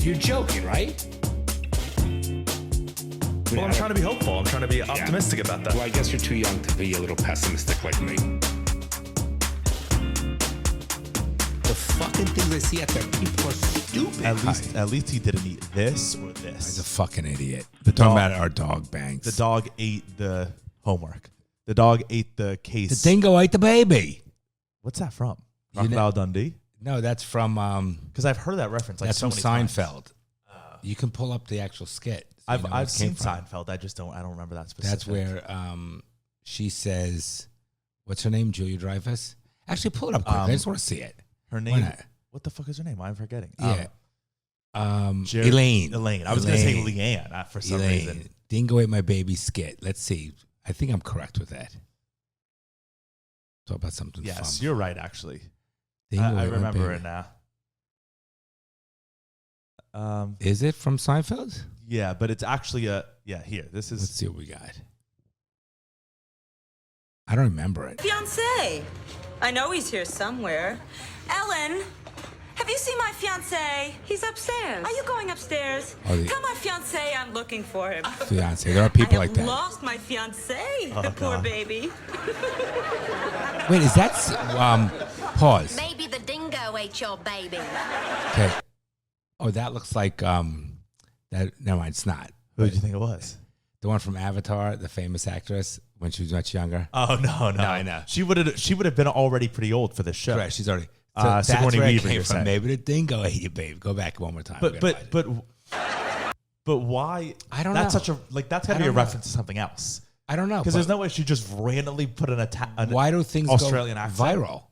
You're joking, right? Well, I'm trying to be hopeful. I'm trying to be optimistic about that. Well, I guess you're too young to be a little pessimistic like me. The fucking things I see out there, people are stupid. At least he didn't eat this or this. He's a fucking idiot. The Talking dog- about our dog banks. The dog ate the homework. The dog ate the case. The dingo ate the baby. What's that from? You know- Crocodile Dundee? No, that's from Because I've heard that reference. Like that's so from many times. Seinfeld. You can pull up the actual skit. So you know where I've it came seen from. Seinfeld. I don't remember that specific. That's where she says, "What's her name?" Julia Dreyfus. Actually, pull it up quick. I just want to see it. her Why name. not? What the fuck is her name? I'm forgetting. Yeah. Jerry- Elaine. Elaine. I was going to say Leanne for some reason. Dingo ate my baby skit. Let's see. I think I'm correct with that. Talk about something Yes, fun. you're right. Actually, Dingo I ate my remember baby. it now. Is it from Seinfeld? Yeah, but it's actually here. This Let's is. see what we got. I don't remember it. Fiancé. I know he's here somewhere. Ellen, have you seen my fiancé? He's upstairs. Are you going upstairs? Oh, Tell my fiancé I'm looking for him. Fiance. There are people I like have that. lost my fiancé, the poor God. baby. Wait, is that pause? Maybe the dingo ate your baby. Okay. Oh, that looks like that. Never mind, it's not. Who did you think it was? The one from Avatar, the famous actress when she was much younger. Oh no. I know. She would have been already pretty old for this show. Correct. She's already. Sigourney that's where it Weaver, came you're from. saying. Maybe the dingo ate you, babe. Go back one more time. But why? I don't that's know. Such a that's got I to be a don't know. reference to something else. I don't know. Because but there's no way she just randomly put an attack. Why do things Australian go accent? viral?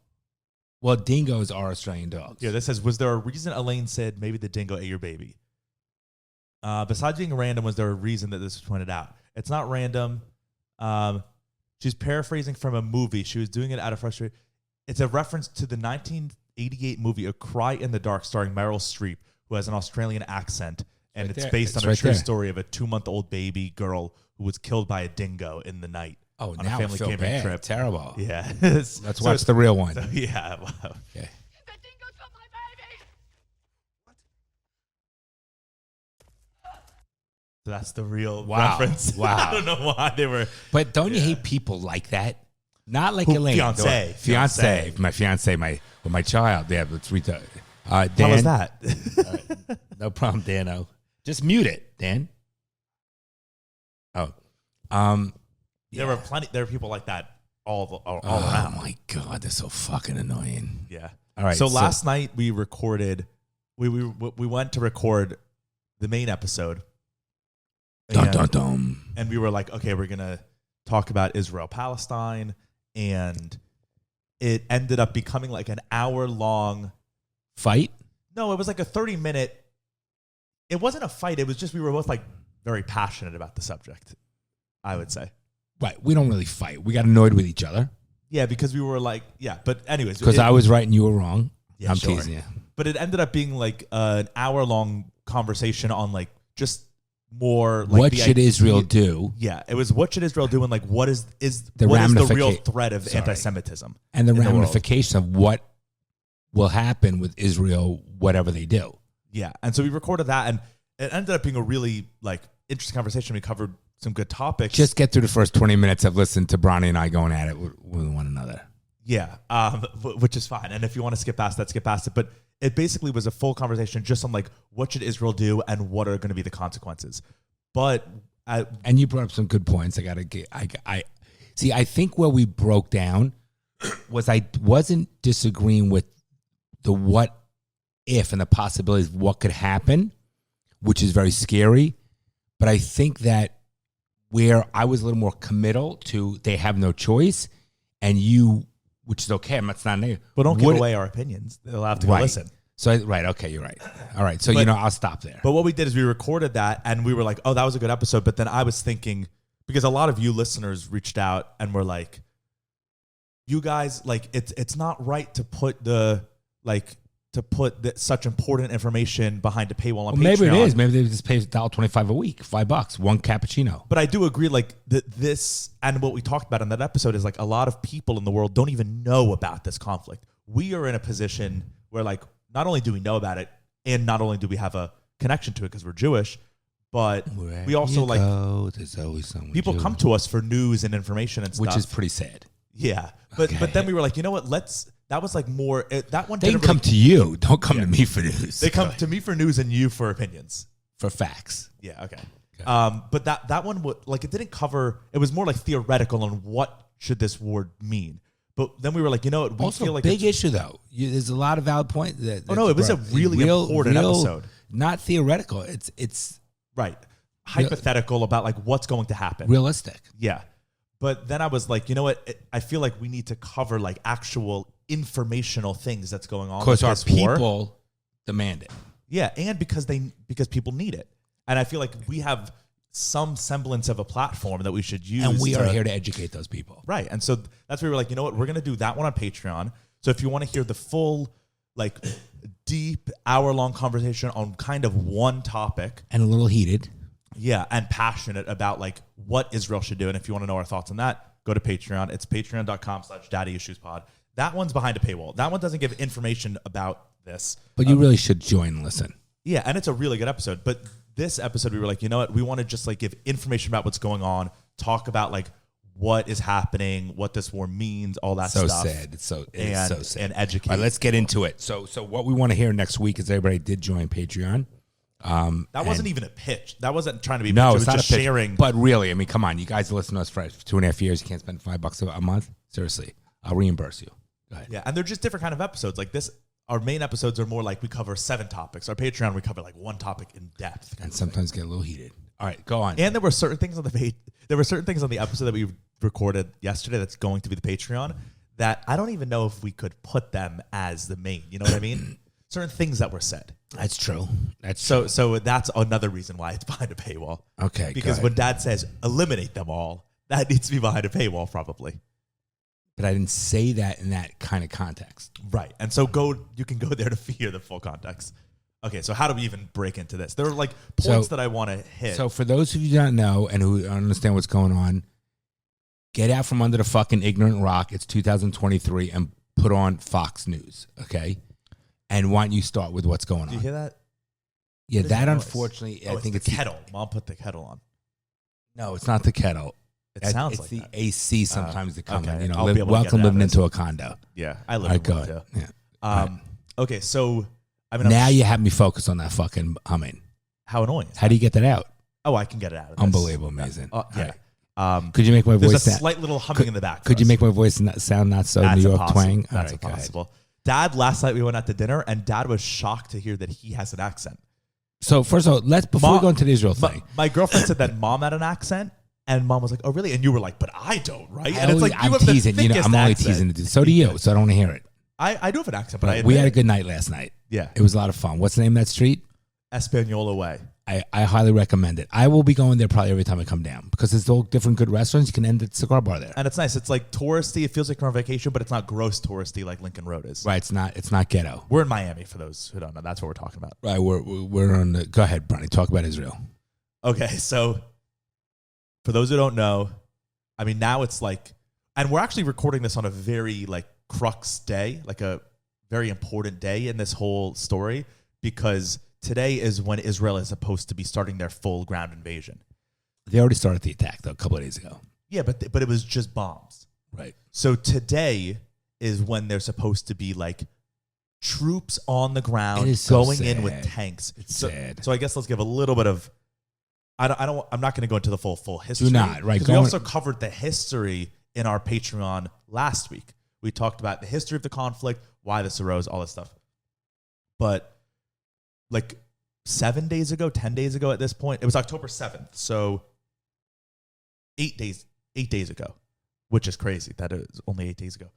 Well, dingoes are Australian dogs. Yeah, this says, was there a reason Elaine said maybe the dingo ate your baby? Besides being random, was there a reason that this was pointed out? It's not random. She's paraphrasing from a movie. She was doing it out of frustration. It's a reference to the 1988 movie A Cry in the Dark starring Meryl Streep, who has an Australian accent. And right it's there. based It's on a right true there. story of a 2-month-old baby girl who was killed by a dingo in the night. Oh, on a now I family feel camping bad. trip. Terrible. Yeah. Let's watch the real one. Yeah. Wow. Okay. So that's the real Wow. reference. Wow. I don't know why they were. But don't you hate people like that? Not like Who- Elaine. fiancé. Fiance. My fiance, my child. Yeah, let's read that. Dan, How was that? No problem, Dano. Just mute it, Dan. Oh. There were plenty. There were people like that all Oh around. my God, they're so fucking annoying. Yeah. All right. So last night we recorded. We went to record the main episode. Dun, And- dun, dun. And we were like, okay, we're gonna talk about Israel-Palestine, and it ended up becoming like an hour-long. Fight? No, it was like a 30-minute. It wasn't a fight. It was just we were both like very passionate about the subject, I would say. Right. We don't really fight. We got annoyed with each other Yeah, because we were like, yeah. But anyways, because I was right and you were wrong. Yeah, I'm sure. teasing you. But it ended up being like an hour-long conversation on like just more like What the should idea- Israel do? Yeah, it was what should Israel do, and like what is The what is the real ramifica- threat of Sorry. anti-Semitism And the in world. ramification of what will happen with Israel, whatever they do. Yeah, and so we recorded that, and it ended up being a really like interesting conversation. We covered some good topics. Just get through the first 20 minutes of listening to Bronny and I going at it with one another. Yeah, which is fine. And if you want to skip past that, skip past it. But it basically was a full conversation just on like what should Israel do and what are going to be the consequences. But And you brought up some good points. I see. I think where we broke down was I wasn't disagreeing with the what if and the possibilities of what could happen, which is very scary. But I think that where I was a little more committal to they have no choice, and you, which is okay. It's not negative. but don't give What- away our opinions. They'll have to go Right. listen. So right, okay, you're right. All right, so But- I'll stop there. But what we did is we recorded that, and we were like, "Oh, that was a good episode." But then I was thinking, because a lot of you listeners reached out and were like, "You guys, like, it's not right to put such important information behind a paywall on Patreon." Maybe it is. Maybe they just pay $1.25 a week, $5, one cappuccino. But I do agree, like this, and what we talked about in that episode is like a lot of people in the world don't even know about this conflict. We are in a position where, like, not only do we know about it, and not only do we have a connection to it because we're Jewish, but Wherever we also you like go, there's always someone people Jewish. come to us for news and information and stuff, Which is pretty sad. yeah. But Okay. then we were like, you know what? That was like more that one. They can didn't come really- to you. Don't come to me for news. They come to me for news and you for opinions. for facts. Yeah. Okay. But that one would like it didn't cover. It was more like theoretical on what should this war mean. But then we were like, you know what? We Also, feel like big issue though. There's a lot of valid points. Oh, no, it was a really important episode. Not theoretical. It's right, hypothetical about like what's going to happen. realistic. Yeah. But then I was like, you know what? I feel like we need to cover like actual informational things that's going on. Because with our this war. people demand it. Yeah, and because people need it. And I feel like we have some semblance of a platform that we should use. And we are here to educate those people. Right. And so that's where we were like, you know what? We're going to do that one on Patreon. So if you want to hear the full, like, deep hour-long conversation on kind of one topic. And a little heated. Yeah, and passionate about, like, what Israel should do. And if you want to know our thoughts on that, go to Patreon. It's patreon.com/daddyissuespod. That one's behind a paywall. That one doesn't give information about this. But you really should join and listen. Yeah, and it's a really good episode. But this episode, we were like, you know what? We want to just like give information about what's going on, talk about like what is happening, what this war means, all that So stuff. sad. It's so sad. And educate. All right, let's get into it. So what we want to hear next week is everybody did join Patreon. That wasn't even a pitch. That wasn't trying to be a No, pitch. it's It was not just a pitch. sharing. But really, I mean, come on. You guys listen to us for 2.5 years. You can't spend $5 a month? Seriously. I'll reimburse you. Go ahead. Yeah, and they're just different kind of episodes. Like this, our main episodes are more like we cover 7 topics. Our Patreon, we cover like one topic in depth. And sometimes get a little heated. All right, go on. And there were certain things on the episode that we recorded yesterday that's going to be the Patreon that I don't even know if we could put them as the main. You know what I mean? Certain things that were said. That's true. So that's another reason why it's behind a paywall. Okay, Because go when ahead. Dad says eliminate them all, that needs to be behind a paywall probably. But I didn't say that in that kind of context. Right. And so you can go there to hear the full context. Okay, so how do we even break into this? There are like points that I want to hit. So for those of you who don't know and who don't understand what's going on, get out from under the fucking ignorant rock. It's 2023 and put on Fox News, okay? And why don't you start with what's going on? Do you hear that? Yeah, What is that noise? unfortunately, Oh, I think the it's kettle. Mom put the kettle on. No, it's not the kettle. It sounds it's like the that. AC sometimes that come okay. in. You know, I'll be able to welcome get it out living of this. into a condo. Yeah, I live All right, in go one ahead. too. Yeah. Okay, so I mean, Now you have me focused on that fucking humming. how annoying is How do you get that out? Oh, I can get it out of this. Unbelievable, amazing. Yeah. Could you make my There's voice a sound? slight little humming in the back. Could you make my voice sound not so That's New York impossible. twang? That's All right, go ahead. impossible. Dad, last night we went out to dinner, and Dad was shocked to hear that he has an accent. So first of all, before we Mom- go into the Israel thing. My girlfriend said that Mom had an accent, and Mom was like, "Oh, really?" And you were like, "But I don't, right?" And it's like you I'm have teasing. the thickest I'm only accent. teasing. So do you. So I don't want to hear it. I do have an accent, but I We admit had a it. good night last night. Yeah, It was a lot of fun. What's the name of that street? Espanola Way. I highly recommend it. I will be going there probably every time I come down because there's all different good restaurants. You can end at the cigar bar there. And it's nice. It's like touristy. It feels like you're on vacation, but it's not gross touristy like Lincoln Road is. Right. It's not ghetto. We're in Miami for those who don't know. That's what we're talking about. Right. We're on the. Go ahead, Bronny. Talk about Israel. Okay, so for those who don't know, I mean, now it's like, and we're actually recording this on a very like crux day, like a very important day in this whole story, because today is when Israel is supposed to be starting their full ground invasion. They already started the attack though a couple of days ago. Yeah, but it was just bombs. Right. So today is when they're supposed to be like troops on the ground It is so going in with sad. tanks. It's so, sad. So I guess let's give a little bit of. I'm not going to go into the full history. Do not, right, Because go we on. also covered the history in our Patreon last week. We talked about the history of the conflict, why this arose, all this stuff. But like 7 days ago, 10 days ago at this point, it was October 7th. So 8 days ago, which is crazy. That is only 8 days ago.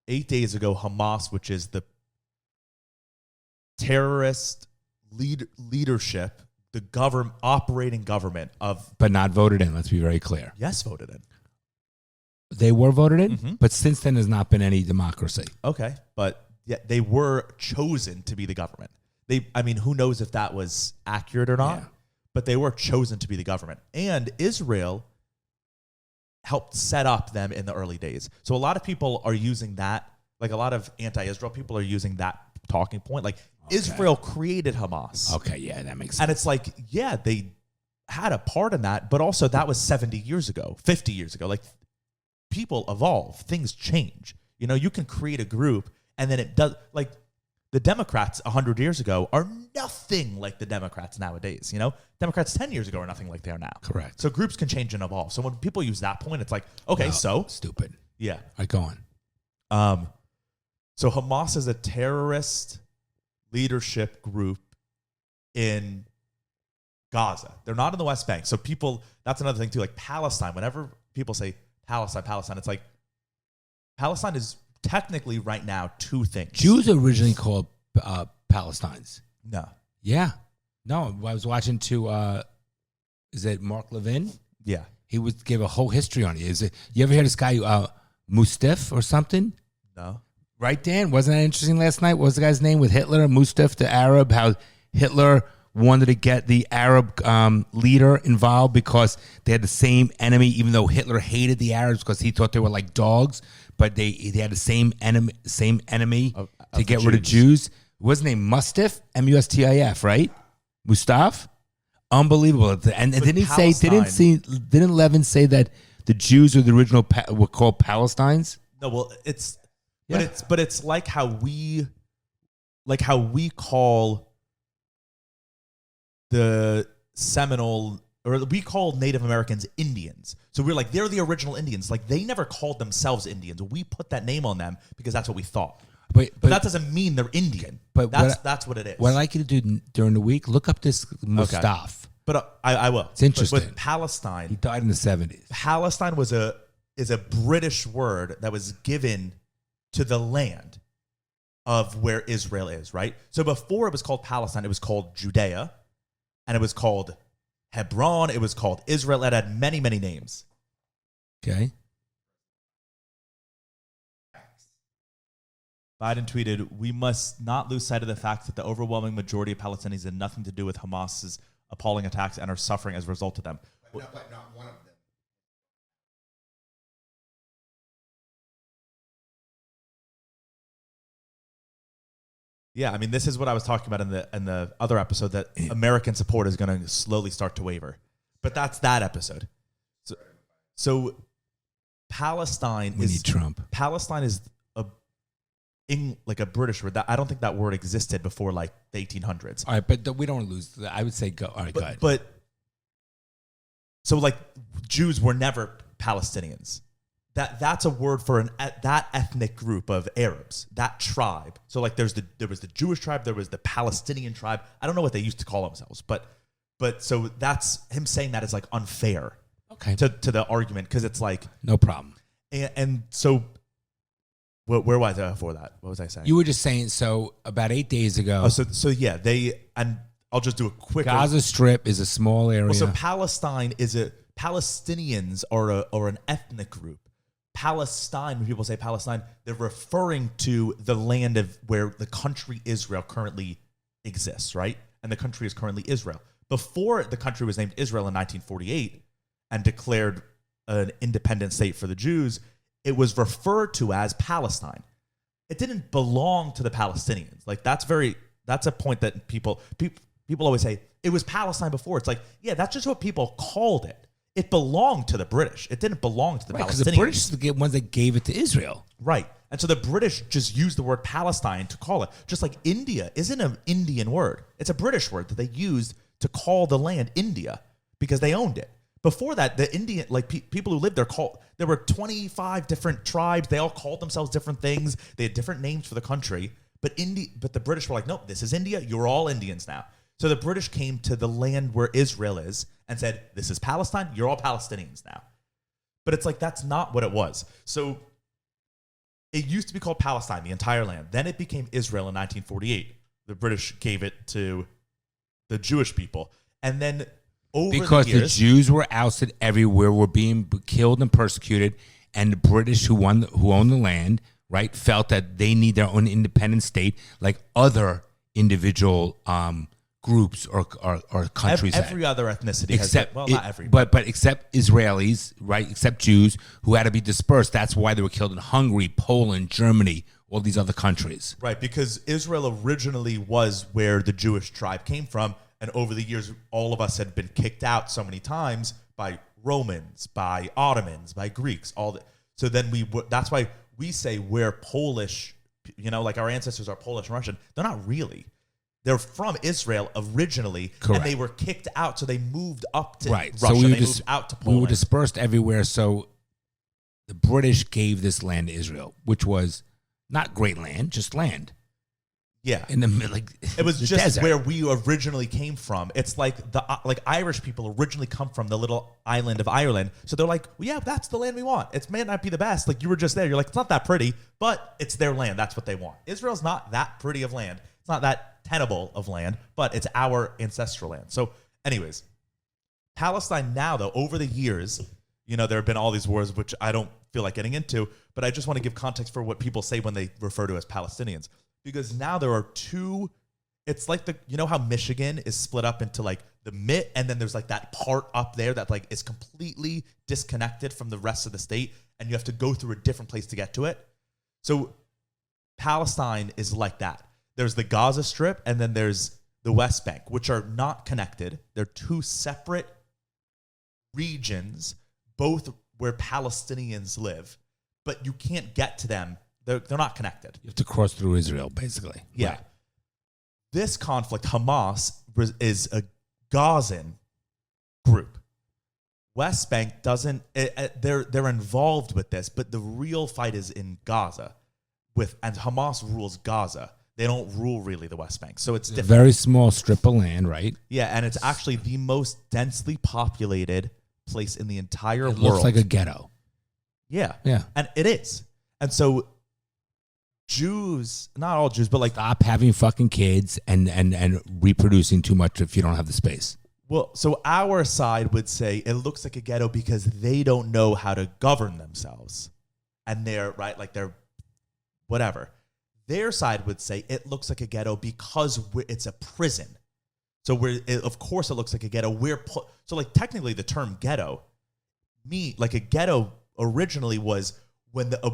8 days ago, Hamas, which is the terrorist leadership, the operating government of, But not voted in. Let's be very clear. yes, voted in. They were voted in, Mhm. but since then there's not been any democracy. Okay, but yeah, they were chosen to be the government. Who knows if that was accurate or not? Yeah. But they were chosen to be the government, and Israel helped set up them in the early days. So a lot of people are using that, like a lot of anti-Israel people are using that talking point. Like Israel created Hamas. Okay, yeah, that makes sense. And it's like, yeah, they had a part in that, but also that was 70 years ago, 50 years ago. Like, people evolve, things change. You know, you can create a group and then it does, like, the Democrats 100 years ago are nothing like the Democrats nowadays. You know, Democrats 10 years ago are nothing like they are now. Correct. So groups can change and evolve. So when people use that point, it's like, okay, so stupid. yeah. All right, go on. So Hamas is a terrorist leadership group in Gaza. They're not in the West Bank. So people, that's another thing too. Like Palestine, whenever people say Palestine, it's like Palestine is technically right now two things. Jews are originally called Palestines. No. Yeah. No, I was watching is it Mark Levin? Yeah. He would give a whole history on it. Is it? You ever hear this guy Mustaf or something? No. Right, Dan? Wasn't that interesting last night? What was the guy's name with Hitler? Mustaf, the Arab, how Hitler wanted to get the Arab leader involved because they had the same enemy, even though Hitler hated the Arabs because he thought they were like dogs, but they had the same enemy to get rid of Jews. What's his name? Mustif? Mustif, right? Mustaf? Unbelievable. And didn't Levin say that the Jews were the original were called Palestines? No, well, it's like how we call the Seminole, or we call Native Americans Indians. So we're like, they're the original Indians. Like, they never called themselves Indians. We put that name on them because that's what we thought. But that doesn't mean they're Indian. But that's what it is. What I'd like you to do during the week, look up this Mustaf. Okay. But I will. It's interesting. But Palestine, he died in the 70s. Palestine is a British word that was given to the land of where Israel is, right? So before it was called Palestine, it was called Judea, and it was called Hebron, it was called Israel. It had many, many names. Okay. Biden tweeted, "We must not lose sight of the fact that the overwhelming majority of Palestinians had nothing to do with Hamas's appalling attacks and are suffering as a result of them." But not one of them. Yeah, I mean, this is what I was talking about in the other episode, that American support is going to slowly start to waver. But that's that episode. So Palestine we need Trump. Palestine is a British word. I don't think that word existed before like the 1800s. All right, but we don't lose. I would say go. All right, go ahead. But so like Jews were never Palestinians. That's a word for that ethnic group of Arabs, that tribe. So like there was the Jewish tribe, there was the Palestinian tribe. I don't know what they used to call themselves, but so that's him saying that is like unfair. Okay. To the argument, because it's like no problem. And so where was I before that? What was I saying? You were just saying, so about 8 days ago. Oh, so yeah, and I'll just do a quick. Gaza Strip is a small area. Well, so Palestinians are an ethnic group. Palestine, when people say Palestine, they're referring to the land of where the country Israel currently exists, right? And the country is currently Israel. Before the country was named Israel in 1948 and declared an independent state for the Jews, it was referred to as Palestine. It didn't belong to the Palestinians. Like that's a point that people always say, it was Palestine before. It's like, yeah, that's just what people called it. It belonged to the British. It didn't belong to the Palestinians. Because the British are the ones that gave it to Israel. Right. And so the British just used the word Palestine to call it. Just like India isn't an Indian word. It's a British word that they used to call the land India because they owned it. Before that, the Indian, people who lived there there were 25 different tribes. They all called themselves different things. They had different names for the country. But the British were like, nope, this is India. You're all Indians now. So the British came to the land where Israel is and said, this is Palestine. You're all Palestinians now. But it's like, that's not what it was. So it used to be called Palestine, the entire land. Then it became Israel in 1948. The British gave it to the Jewish people. And then because the Jews were ousted everywhere, were being killed and persecuted, and the British who owned the land, right, felt that they need their own independent state like other individual groups or countries. Every other ethnicity not every. But except Israelis, right, except Jews who had to be dispersed. That's why they were killed in Hungary, Poland, Germany, all these other countries. Right, because Israel originally was where the Jewish tribe came from, and over the years, all of us had been kicked out so many times by Romans, by Ottomans, by Greeks. So then that's why we say we're Polish. Like our ancestors are Polish and Russian. They're not really. They're from Israel originally, Correct. and they were kicked out, so they moved up to Right. Russia. So They moved out to Poland. We were dispersed everywhere. So the British gave this land to Israel, which was not great land, just land. Yeah, In the middle, like it was the just desert. where we originally came from. It's like Irish people originally come from the little island of Ireland, so they're like, well, yeah, that's the land we want. It may not be the best. Like you were just there. You're like, it's not that pretty, but it's their land. That's what they want. Israel's not that pretty of land. It's not that tenable of land, but it's our ancestral land. So, anyways, Palestine now, though, over the years, there have been all these wars, which I don't feel like getting into, but I just want to give context for what people say when they refer to as Palestinians. Because now there are two, it's like how Michigan is split up into like the mitt, and then there's like that part up there that like is completely disconnected from the rest of the state, and you have to go through a different place to get to it. So Palestine is like that. There's the Gaza Strip, and then there's the West Bank, which are not connected. They're two separate regions, both where Palestinians live, but you can't get to them. They're not connected. You have to cross through Israel, basically. Yeah. Right. This conflict, Hamas is a Gazan group. West Bank doesn't. They're involved with this, but the real fight is in Gaza. And Hamas rules Gaza. They don't rule really the West Bank, so it's A different. very small strip of land, right? Yeah, and it's actually the most densely populated place in the entire It world. looks like a ghetto. Yeah, Yeah. and it is. And so Jews, not all Jews, but like, Stop having fucking kids and reproducing too much if you don't have the space. well, so our side would say it looks like a ghetto because they don't know how to govern themselves, and they're whatever. Their side would say it looks like a ghetto because it's a prison. So of course it looks like a ghetto. So like technically the term ghetto, like a ghetto originally was when a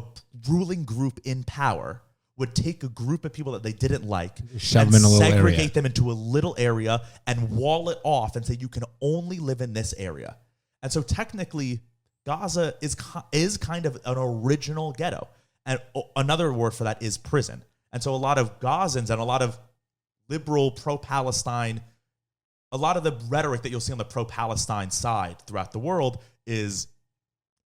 ruling group in power would take a group of people that they didn't like, Shove and them in a little segregate area. them into a little area and wall it off and say you can only live in this area. And so technically Gaza is kind of an original ghetto. And another word for that is prison. And so a lot of Gazans and a lot of liberal pro-Palestine, a lot of the rhetoric that you'll see on the pro-Palestine side throughout the world is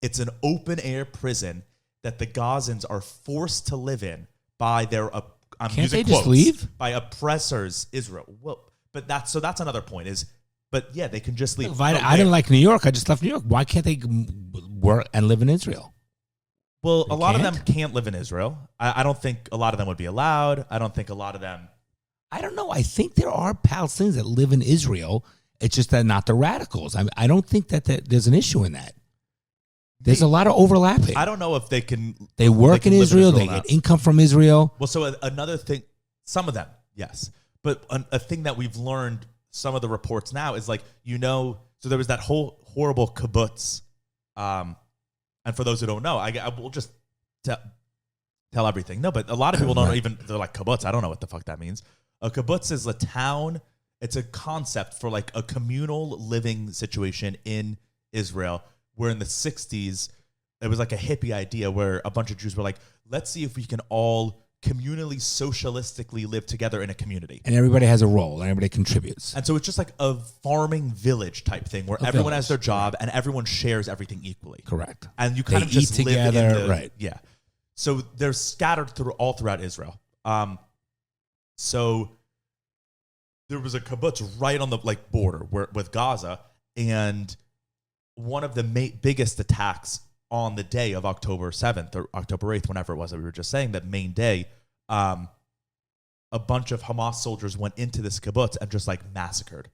it's an open-air prison that the Gazans are forced to live in by their, I'm Can't using they just quotes, leave? by oppressors, Israel. Well, but that's another point is, but yeah, they can just leave. If I didn't like New York, I just left New York. Why can't they work and live in Israel? Well, They a lot of can't? them can't live in Israel. I don't think a lot of them would be allowed. I don't think a lot of them. I don't know. I think there are Palestinians that live in Israel. It's just that not the radicals. I don't think that there's an issue in that. There's a lot of overlapping. I don't know if they can. They work can in live Israel. They or not. get income from Israel. Well, so another thing, some of them, yes. But a thing that we've learned, some of the reports now is like, so there was that whole horrible kibbutz. And for those who don't know, I will just tell everything. No, but a lot of people don't even, they're like, kibbutz, I don't know what the fuck that means. A kibbutz is a town, it's a concept for like a communal living situation in Israel, where in the 60s, it was like a hippie idea where a bunch of Jews were like, let's see if we can all communally, socialistically live together in a community. And everybody has a role. And everybody contributes. And so it's just like a farming village type thing where everyone has their job and everyone shares everything equally. Correct. And you kind They of just eat live together, in the, right. Yeah. So they're scattered all throughout Israel. So there was a kibbutz right on the border with Gaza, and one of the biggest attacks on the day of October 7th or October 8th, whenever it was that we were just saying, that main day, a bunch of Hamas soldiers went into this kibbutz and just massacred.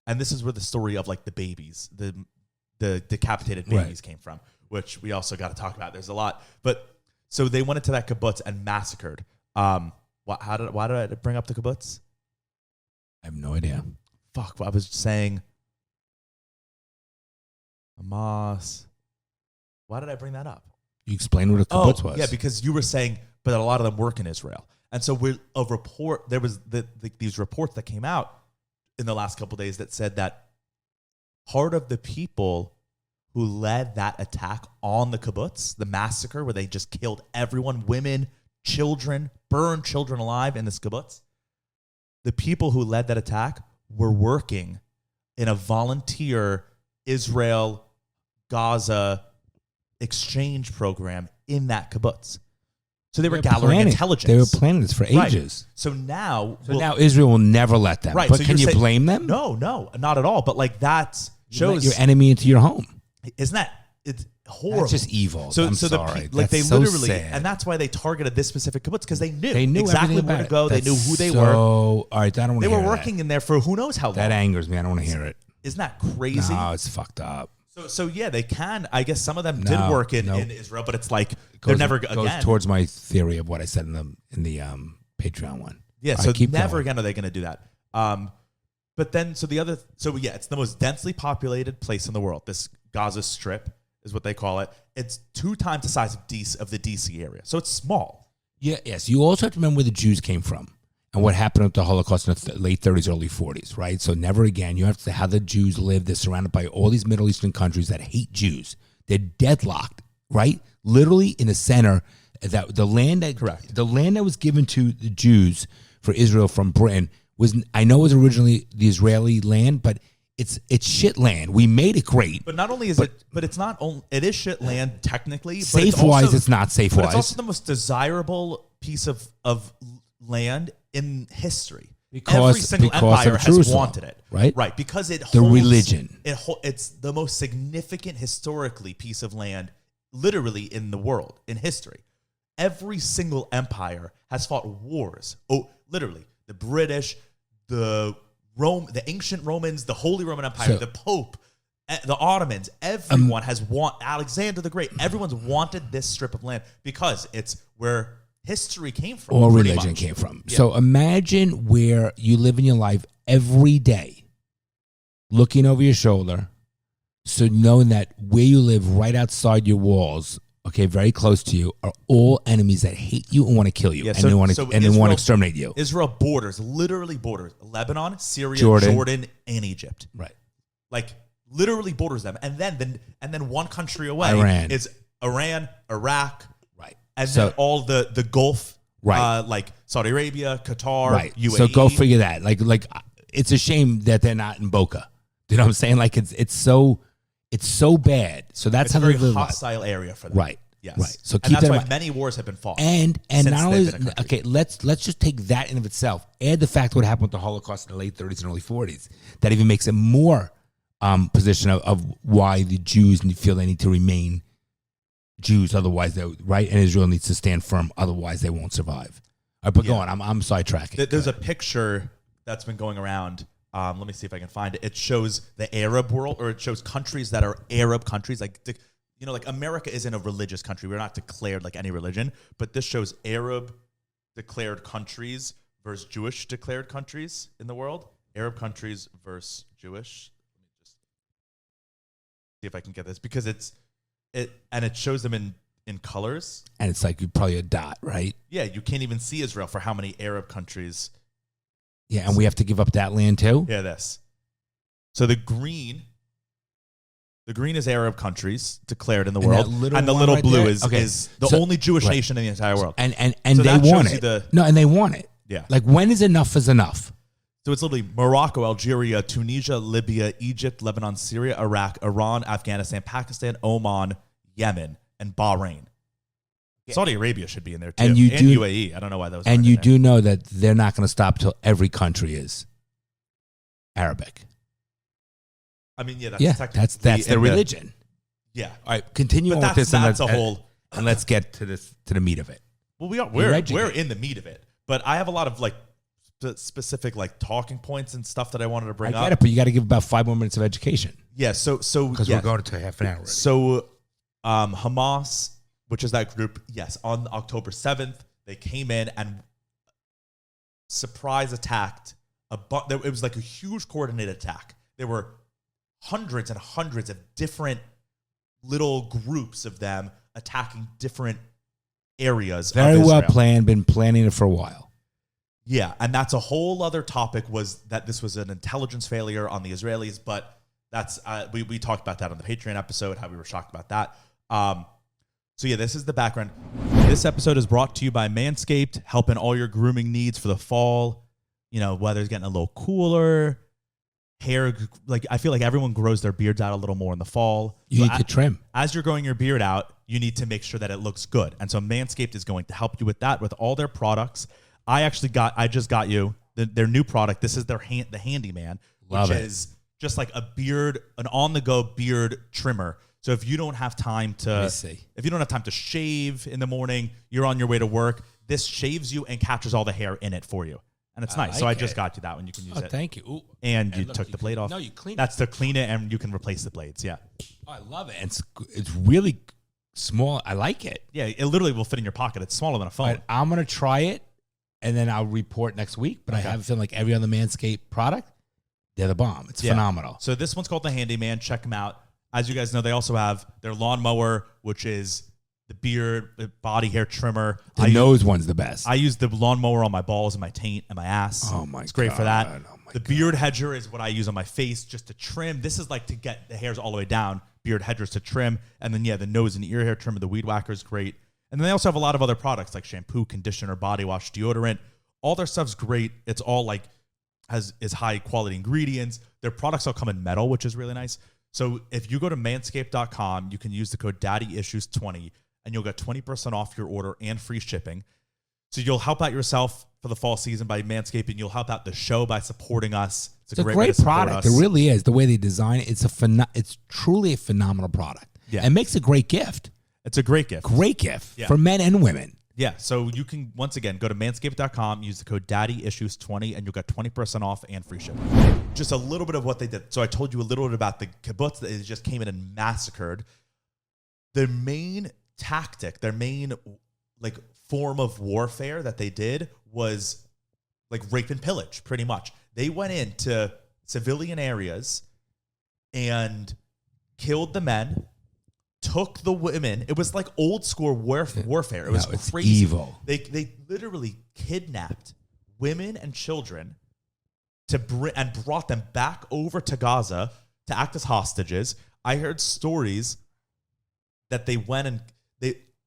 And this is where the story of the babies, the decapitated babies came from, which we also got to talk about. There's a lot. But so they went into that kibbutz and massacred. Why did I bring up the kibbutz? I have no idea. Fuck, I was saying Hamas. Why did I bring that up? You explain what a kibbutz was. Yeah, because you were saying, but a lot of them work in Israel. And so there was these reports that came out in the last couple of days that said that part of the people who led that attack on the kibbutz, the massacre where they just killed everyone, women, children, burned children alive in this kibbutz, the people who led that attack were working in a volunteer Israel-Gaza exchange program in that kibbutz. So they were gathering intelligence. They were planning this for ages. Right. So now Israel will never let them. Right. But so can you blame them? No, not at all. But like that shows your enemy into your home. Isn't that it's horrible? That's just evil. So I'm so sorry. like they so literally, sad. and that's why they targeted this specific kibbutz because they knew everything exactly where about to it. go. They knew who they were. All right, I don't want to They hear were working in there for who knows how long. That angers me. I don't want to hear it. Isn't that crazy? No, it's fucked up. So yeah, they can. I guess some of them did work in Israel, but it's like they're never goes again. towards my theory of what I said in the Patreon one. Yeah, All so right, keep never going. again are they going to do that. But then, it's the most densely populated place in the world. This Gaza Strip is what they call it. It's 2 times the size of the DC area, so it's small. Yeah, yes. You also have to remember where the Jews came from and what happened with the Holocaust in the late 30s, early 40s, right? So never again. You have to say how the Jews live. They're surrounded by all these Middle Eastern countries that hate Jews. They're deadlocked, right? Literally in the center. The land that was given to the Jews for Israel from Britain was, I know it was originally the Israeli land, but it's shit land. We made it great. But not only is it is shit land technically. Safe-wise, it's not safe-wise. But it's also the most desirable piece of land in history. Every single empire has Jerusalem, wanted it, right? Right, because it holds the religion. It's the most significant historically piece of land, literally in the world in history. Every single empire has fought wars. Oh, literally, the British, the ancient Romans, the Holy Roman Empire, the Pope, the Ottomans. Everyone has Alexander the Great. Everyone's wanted this strip of land because it's where history came from. Or religion came from. Yeah. So imagine where you live in your life every day, looking over your shoulder, so knowing that where you live right outside your walls, okay, very close to you, are all enemies that hate you and want to kill you, and they want to exterminate you. Israel literally borders Lebanon, Syria, Jordan, and Egypt. Right. Like literally borders them. And then one country away is Iran, Iraq, right. And then all the Gulf, right? Like Saudi Arabia, Qatar, right. UAE. So go figure that. Like it's a shame that they're not in Boca. You know what I'm saying? Like it's so bad. So that's how a very hostile area for them. Right. Yes. Right. So and that's why many wars have been fought. And not only okay, let's just take that in of itself. Add the fact what happened with the Holocaust in the late 30s and early 40s. That even makes it more position of why the Jews feel they need to remain Jews, otherwise they right, and Israel needs to stand firm, otherwise they won't survive. All right, but go on. I'm sidetracking. There's a picture that's been going around. Let me see if I can find it. It shows the Arab world, or it shows countries that are Arab countries. Like America isn't a religious country. We're not declared like any religion, but this shows Arab declared countries versus Jewish declared countries in the world. Arab countries versus Jewish. Let me just see if I can get this because it shows them in colors. And it's like probably a dot, right? Yeah, you can't even see Israel for how many Arab countries. Yeah, and we have to give up that land too? Yeah, this. So the green is Arab countries declared in the world, and the little blue is the only Jewish nation in the entire world. And so they want it. And they want it. Yeah. Like when is enough is enough? So it's literally Morocco, Algeria, Tunisia, Libya, Egypt, Lebanon, Syria, Iraq, Iran, Afghanistan, Pakistan, Oman, Yemen, and Bahrain. Yeah. Saudi Arabia should be in there too, and UAE. I don't know why those. And you do know that they're not going to stop till every country is Arabic. I mean, yeah, that's their religion. Yeah. All right, continue on with this, and let's get to the meat of it. Well, we're in the meat of it, but I have a lot of like specific like talking points and stuff that I wanted to bring up. I get it, but you got to give about 5 more minutes of education. Yeah, so because we're going to half an hour already. So Hamas, which is that group, yes, on October 7th, they came in and surprise attacked it was like a huge coordinated attack. There were hundreds and hundreds of different little groups of them attacking different areas. Very of well Israel. planned. Been planning it for a while. Yeah, and that's a whole other topic, was that this was an intelligence failure on the Israelis, but that's we talked about that on the Patreon episode, how we were shocked about that. So yeah, this is the background. This episode is brought to you by Manscaped, helping all your grooming needs for the fall. You know, weather's getting a little cooler. Hair, like I feel like everyone grows their beards out a little more in the fall. You need to trim. As you're growing your beard out, you need to make sure that it looks good. And so Manscaped is going to help you with that, with all their products. I just got you their new product. This is the Handyman, which is just like an on-the-go beard trimmer. So if you don't have time to shave in the morning, you're on your way to work, this shaves you and captures all the hair in it for you. And it's nice. So I just got you that one. You can use it. Thank you. Ooh. And you took the blade off. No, you cleaned That's to clean it, and you can replace the blades. Yeah. Oh, I love it. And it's really small. I like it. Yeah, it literally will fit in your pocket. It's smaller than a phone. But I'm going to try it, and then I'll report next week. But I have a feeling like every other Manscaped product, they're the bomb. It's phenomenal. So this one's called the Handyman. Check them out. As you guys know, they also have their lawnmower, which is the beard, body hair trimmer. The nose one's the best. I use the lawnmower on my balls and my taint and my ass. Oh, my God. It's great for that. Oh, my The beard hedger is what I use on my face just to trim. This is like to get the hairs all the way down. Beard hedgers to trim. And then, the nose and ear hair trimmer, the weed whacker is great. And then they also have a lot of other products like shampoo, conditioner, body wash, deodorant. All their stuff's great. It's all like is high quality ingredients. Their products all come in metal, which is really nice. So if you go to manscaped.com, you can use the code DaddyIssues20 and you'll get 20% off your order and free shipping. So you'll help out yourself for the fall season by manscaping. You'll help out the show by supporting us. It's a great product. It really is. The way they design it, it's truly a phenomenal product. Yeah. It makes a great gift. It's a great gift. Great gift for men and women. Yeah, so you can, once again, go to manscaped.com, use the code DaddyIssues20, and you'll get 20% off and free shipping. Just a little bit of what they did. So I told you a little bit about the kibbutz that just came in and massacred. Their main tactic, their main form of warfare that they did was like rape and pillage, pretty much. They went into civilian areas and killed the men, took the women. It was like old school warfare. It was crazy. Evil. They literally kidnapped women and children and brought them back over to Gaza to act as hostages. I heard stories that they went and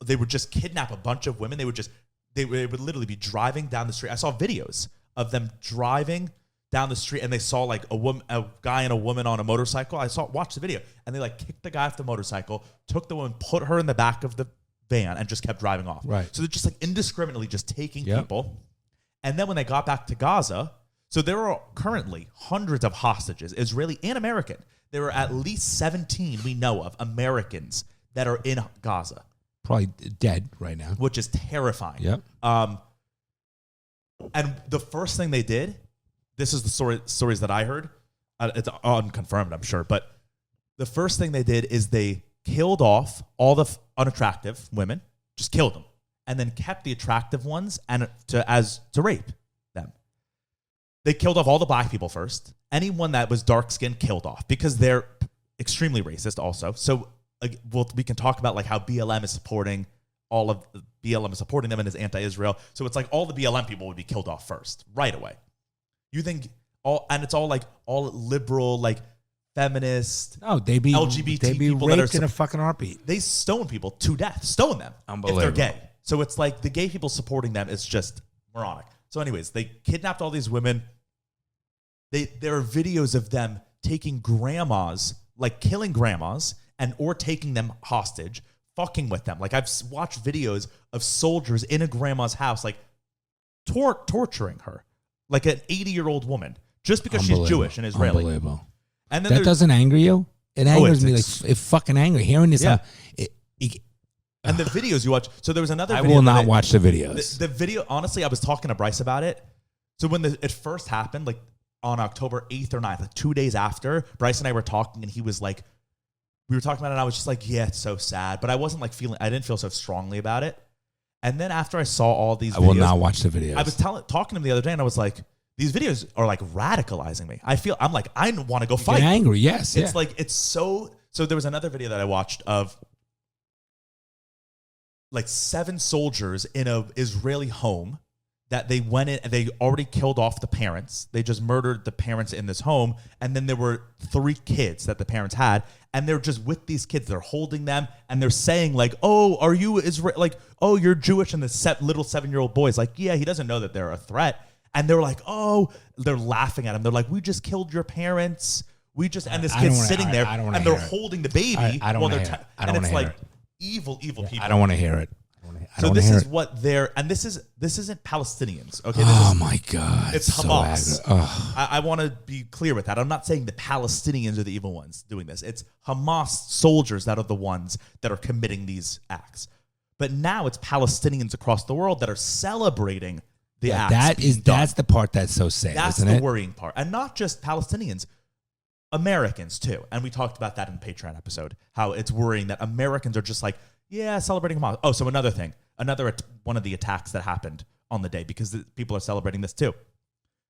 they would just kidnap a bunch of women. They would literally be driving down the street. I saw videos of them driving down the street and they saw like a guy and a woman on a motorcycle. Watched the video, and they kicked the guy off the motorcycle, took the woman, put her in the back of the van, and just kept driving off. Right. So they're just indiscriminately just taking people. And then when they got back to Gaza, so there are currently hundreds of hostages, Israeli and American. There are at least 17 we know of Americans that are in Gaza. Probably dead right now. Which is terrifying. Yep. And the first thing they did, this is the stories that I heard. It's unconfirmed, I'm sure. But the first thing they did is they killed off all the unattractive women, just killed them, and then kept the attractive ones to rape them. They killed off all the black people first. Anyone that was dark-skinned killed off because they're extremely racist also. So we can talk about how BLM is supporting them and is anti-Israel. So it's all the BLM people would be killed off first, right away. You think it's all liberal, feminist, LGBT people that are in a fucking heartbeat. They stone people to death, stone them if they're gay. So it's the gay people supporting them is just moronic. So anyways, they kidnapped all these women. There are videos of them taking grandmas, killing grandmas or taking them hostage, fucking with them. I've watched videos of soldiers in a grandma's house, torturing her, an 80-year-old woman, just because she's Jewish and Israeli. Unbelievable. And then that doesn't anger you? It angers me. It fucking angry. Hearing this, and the videos you watch. So there was another. I video will not watch the videos. The video, honestly, I was talking to Bryce about it. So when it first happened, on October 8th or 9th, 2 days after, Bryce and I were talking, and he was we were talking about it, and I was just yeah, it's so sad. But I wasn't I didn't feel so strongly about it. And then after I saw all these videos, I will not watch the videos. I was talking to him the other day, and I was these videos are radicalizing me. I want to go fight. Get angry, yes. It's it's so there was another video that I watched of like 7 soldiers in a Israeli home that they went in and they already killed off the parents. They just murdered the parents in this home. And then there were 3 kids that the parents had. And they're just with these kids. They're holding them and they're saying like, oh, are you Israel? Like, oh, you're Jewish. And the little 7-year-old boy's like, yeah, he doesn't know that they're a threat. And they're like, oh, they're laughing at him. They're like, we just killed your parents. And this kid's sitting there and they're holding the baby. I don't want to hear it. And it's like evil people. I don't want to hear it. So this is what they're, and this isn't Palestinians. Okay. My God. It's Hamas. I want to be clear with that. I'm not saying the Palestinians are the evil ones doing this. It's Hamas soldiers that are the ones that are committing these acts. But now it's Palestinians across the world that are celebrating the acts. That's the part that's so sad. That's isn't the worrying part. And not just Palestinians, Americans too. And we talked about that in the Patreon episode, how it's worrying that Americans are just like, yeah, celebrating Hamas. Oh, so another thing, one of the attacks that happened on the day, because people are celebrating this too.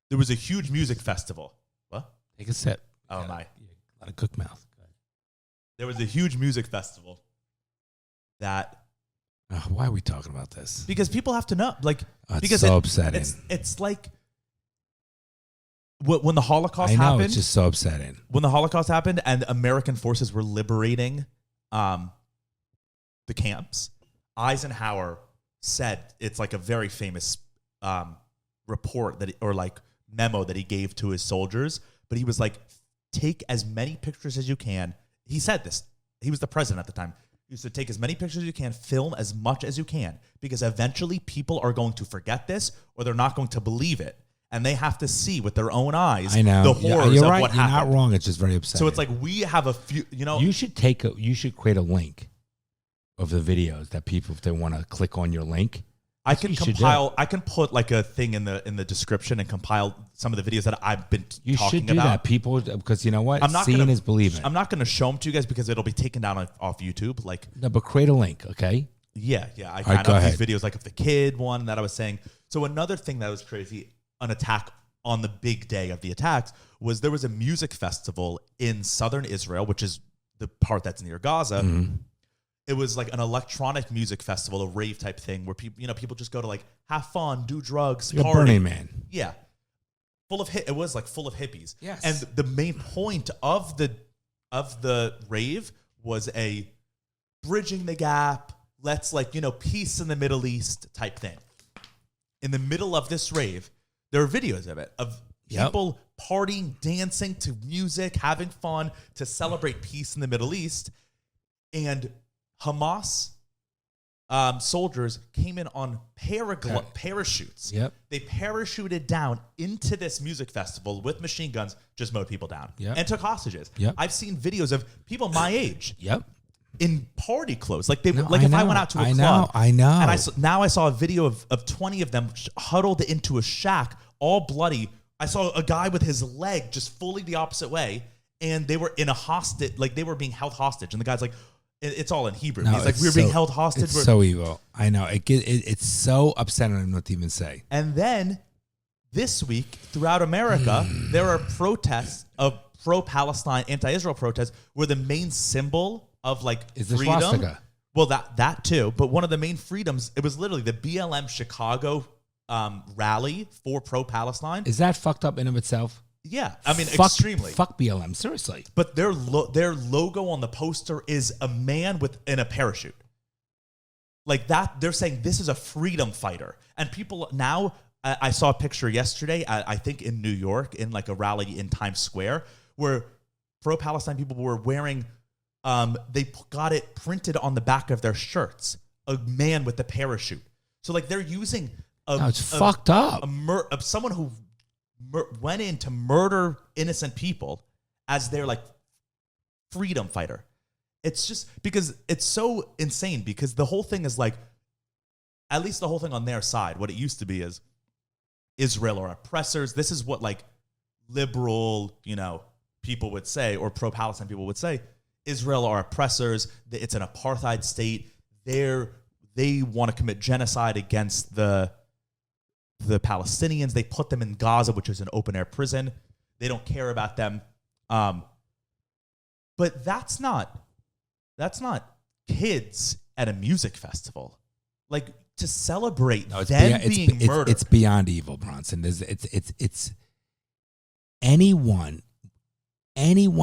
There was a huge music festival. What? Take a sip. Oh, my. A lot of cook mouth. There was a huge music festival that... why are we talking about this? Because people have to know. Like, it's because so upsetting. It's like... When the Holocaust I know, happened... it's just so upsetting. When the Holocaust happened and American forces were liberating... the camps, Eisenhower said, it's like a very famous report memo that he gave to his soldiers, but he was like, take as many pictures as you can. He said this. He was the president at the time. He used to take as many pictures as you can, film as much as you can, because eventually people are going to forget this or they're not going to believe it. And they have to see with their own eyes the horrors of what happened. You're not wrong. It's just very upsetting. So it's like we have a few, You should create a link of the videos that people, if they want to click on your link, I can put like a thing in the description and compile some of the videos that I've been talking about. You should do that, people, because you know what? Seeing is believing. I'm not going to show them to you guys because it'll be taken down off YouTube. Like, no, but create a link, okay? Yeah. I kind of these videos like of the kid one that I was saying. So another thing that was crazy, an attack on the big day of the attacks, was there was a music festival in southern Israel, which is the part that's near Gaza. Mm-hmm. It was like an electronic music festival, a rave type thing where people just go to like have fun, do drugs, like party. A Burning Man. Yeah. It was like full of hippies. Yes. And the main point of the rave was a bridging the gap, let's peace in the Middle East type thing. In the middle of this rave, there are videos of it, of people partying, dancing to music, having fun to celebrate peace in the Middle East. And Hamas soldiers came in on parachutes. Yep. They parachuted down into this music festival with machine guns, just mowed people down, and took hostages. Yep. I've seen videos of people my age. Yep. In party clothes, if I went out to a club, I know, and I saw a video of 20 of them huddled into a shack, all bloody. I saw a guy with his leg just fully the opposite way, and they were in a hostage, like they were being held hostage, and the guy's like, it's all in Hebrew. No, he's like, we're being held hostage. It's so evil. I know. It's so upsetting. I don't know what to even say. And then this week, throughout America, there are protests of pro-Palestine, anti-Israel protests, where the main symbol of is the freedom. swastika. Well, that too. But one of the main freedoms, it was literally the BLM Chicago rally for pro-Palestine. Is that fucked up in of itself? Yeah, I mean, extremely. Fuck BLM, seriously. But their logo on the poster is a man in a parachute. Like that, they're saying this is a freedom fighter. And people now, I saw a picture yesterday, I think in New York, in like a rally in Times Square, where pro-Palestine people were wearing, they got it printed on the back of their shirts, a man with a parachute. So like they're using fucked up. Of someone who went in to murder innocent people as their freedom fighter. It's just because it's so insane, because the whole thing is at least the whole thing on their side, what it used to be is Israel are oppressors. This is what liberal, people would say, or pro-Palestine people would say. Israel are oppressors. It's an apartheid state. They want to commit genocide against the Palestinians. They put them in Gaza, which is an open-air prison. They don't care about them. But that's not kids at a music festival. like to celebrate No, them being murdered. It's beyond evil, Bronson. It's anyone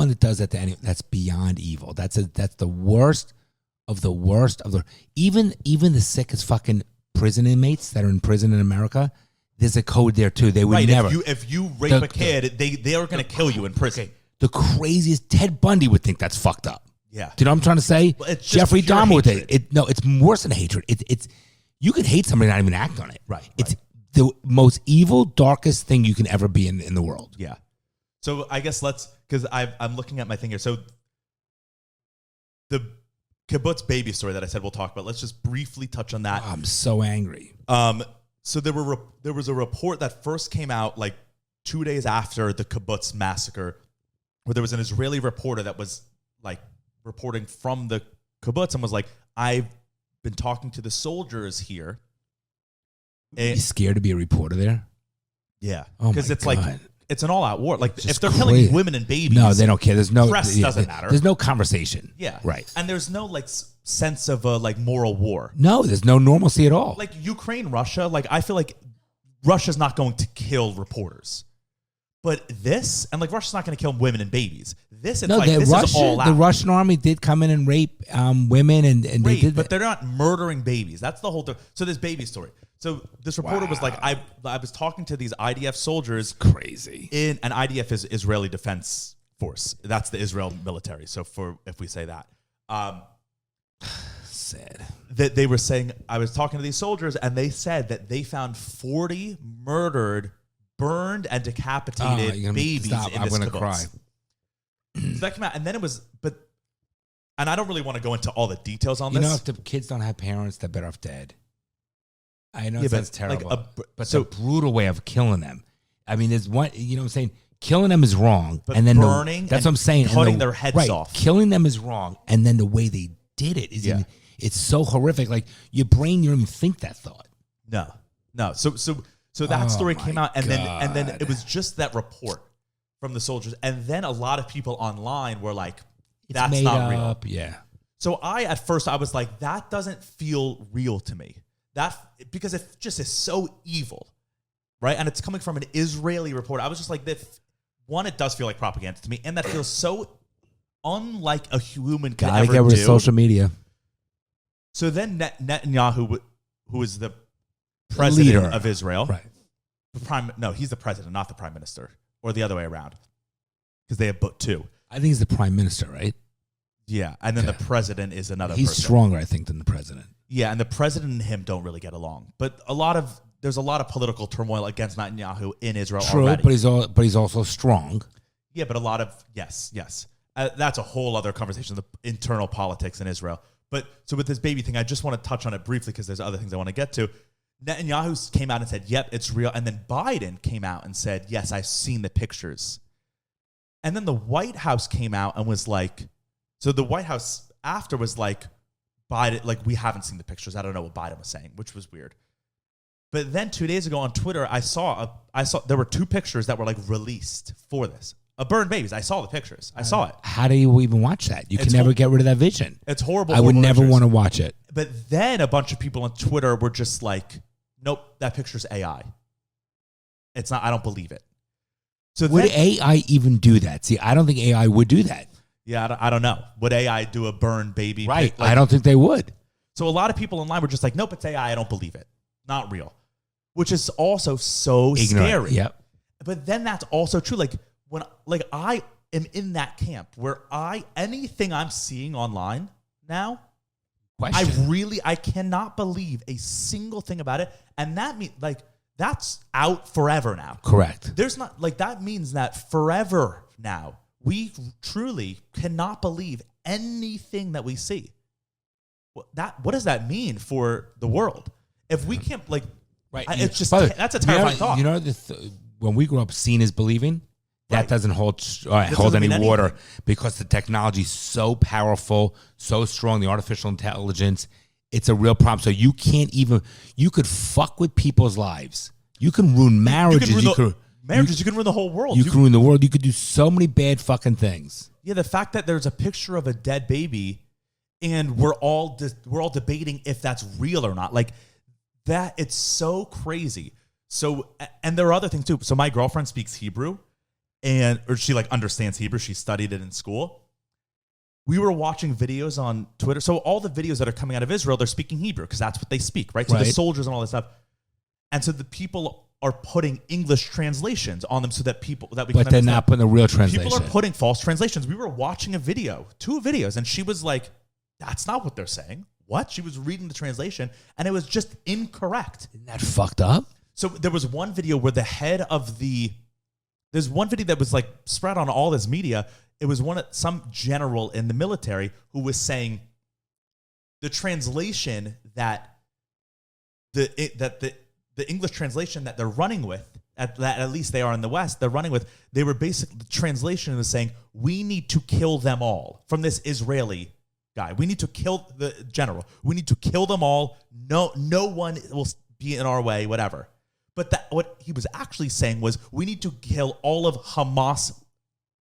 that does that to anyone, that's beyond evil. That's the worst of the worst of the. Even the sickest fucking prison inmates that are in prison in America, there's a code there too. They would never. If you rape a kid, they are going to kill you in prison. Okay, the craziest Ted Bundy would think that's fucked up. Yeah. Do you know what I'm trying to say? Well, it's just Jeffrey pure Dahmer would hatred. think no, it's worse than hatred. It's you could hate somebody and not even act on it. Right, It's the most evil, darkest thing you can ever be in the world. Yeah. So I guess because I'm looking at my thing here. So the kibbutz baby story that I said we'll talk about. Let's just briefly touch on that. Oh, I'm so angry. So there was a report that first came out like 2 days after the kibbutz massacre, where there was an Israeli reporter that was like reporting from the kibbutz and was like, I've been talking to the soldiers here. You scared to be a reporter there? Yeah, Oh because my it's God. like it's an all-out war. Like Just if they're crazy. killing women and babies, No, they don't care. There's no press doesn't matter. There's no conversation. Yeah, Right. And there's no like sense of a like moral war. No, there's no normalcy at all. Like Ukraine, Russia. Like I feel like Russia's not going to kill reporters, but this and like Russia's not going to kill women and babies. This it's no, like the this is all out. The Russian army did come in and rape women, and they Rape, did but that. they're not murdering babies. That's the whole thing. So this baby story. So this reporter was like, I was talking to these IDF soldiers. Crazy. And IDF is Israeli Defense Force. That's the Israel military. So if we say that, Sad. that they were saying, I was talking to these soldiers, and they said that they found 40 murdered, burned, and decapitated you're gonna babies stop. in I'm this gonna kibbutz. cry. So that came out, and then it was, and I don't really want to go into all the details on You this. know, if the kids don't have parents, they're better off dead. I know Yeah, it sounds but, like, terrible, but so- it's a brutal way of killing them. I mean, there's one, you know what I'm saying? Killing them is wrong. But and then burning that's and what I'm saying. And cutting their heads off. Killing them is wrong. And then the way they did it is, Yeah. it's so horrific. Like your brain, you don't even think that thought. No. So that Oh, story my came out, and then God. it was just that report from the soldiers, and then a lot of people online were like, It's "That's made not real." up. Yeah. So at first I was like, "That doesn't feel real to me." Because it just is so evil, right? And it's coming from an Israeli reporter. I was just like, one, it does feel like propaganda to me, and that feels so unlike a human could Gotta ever get rid do. of social media. So then Netanyahu, who is the president Leader. of Israel, Right. he's the president, not the prime minister, or the other way around, because they have but two. I think he's the prime minister, right? Yeah, and then Okay. the president is another. He's person. stronger, I think, than the president. Yeah, and the president and him don't really get along. But there's a lot of political turmoil against Netanyahu in Israel True, already. but he's also strong. Yeah, but a lot of yes. That's a whole other conversation, the internal politics in Israel. But so with this baby thing, I just want to touch on it briefly because there's other things I want to get to. Netanyahu came out and said, "Yep, it's real," and then Biden came out and said, "Yes, I've seen the pictures." And then the White House came out and was like, so the White House after was like, Biden, like, we haven't seen the pictures. I don't know what Biden was saying, which was weird. But then 2 days ago on Twitter, I saw there were two pictures that were like released for this. Burned babies. I saw the pictures. I saw it. How do you even watch that? You can It's never hor- get rid of that vision. It's horrible. I would horrible never pictures. want to watch it. But then a bunch of people on Twitter were just like, "Nope, that picture's AI. It's not. I don't believe it." So Would then, AI even do that? See, I don't think AI would do that. yeah, I don't know. Would AI do a burn baby? Right. pic? Like, I don't think they would. So a lot of people online were just like, "Nope, it's AI. I don't believe it. Not real," which is also so Ignorant. scary. Yep. But then that's also true. Like when I am in that camp where anything I'm seeing online now, Question. I cannot believe a single thing about it. And that means like that's out forever now. Correct. There's not like that means that forever now we truly cannot believe anything that we see. What does that mean for the world? If we can't like, Right. it's just By the way, that's a terrifying thought. You know, when we grew up, seeing is believing. That Right. doesn't hold doesn't any mean water anything. because the technology is so powerful, so strong. The artificial intelligence, it's a real problem. So you can't even. You could fuck with people's lives. You can ruin marriages. You can ruin the whole world. You can ruin the world. You could do so many bad fucking things. Yeah, the fact that there's a picture of a dead baby and we're all debating if that's real or not. Like that, it's so crazy. So, and there are other things too. So my girlfriend speaks Hebrew, or she like understands Hebrew. She studied it in school. We were watching videos on Twitter. So all the videos that are coming out of Israel, they're speaking Hebrew because that's what they speak, right? So the soldiers and all this stuff. And so the people are putting English translations on them so that we but can they're understand. not putting a real translation. People are putting false translations. We were watching a video, 2 videos, and she was like, that's not what they're saying. What? She was reading the translation, and it was just incorrect. Isn't that fucked up? So there was one video where there's one video that was like spread on all this media. It was some general in the military who was saying the translation that the English translation that they're running with, at least they are in the West, they're running with, they were basically, the translation was saying, we need to kill them all, from this Israeli guy. We need to kill the general. We need to kill them all. No one will be in our way, whatever. But what he was actually saying was, we need to kill all of Hamas,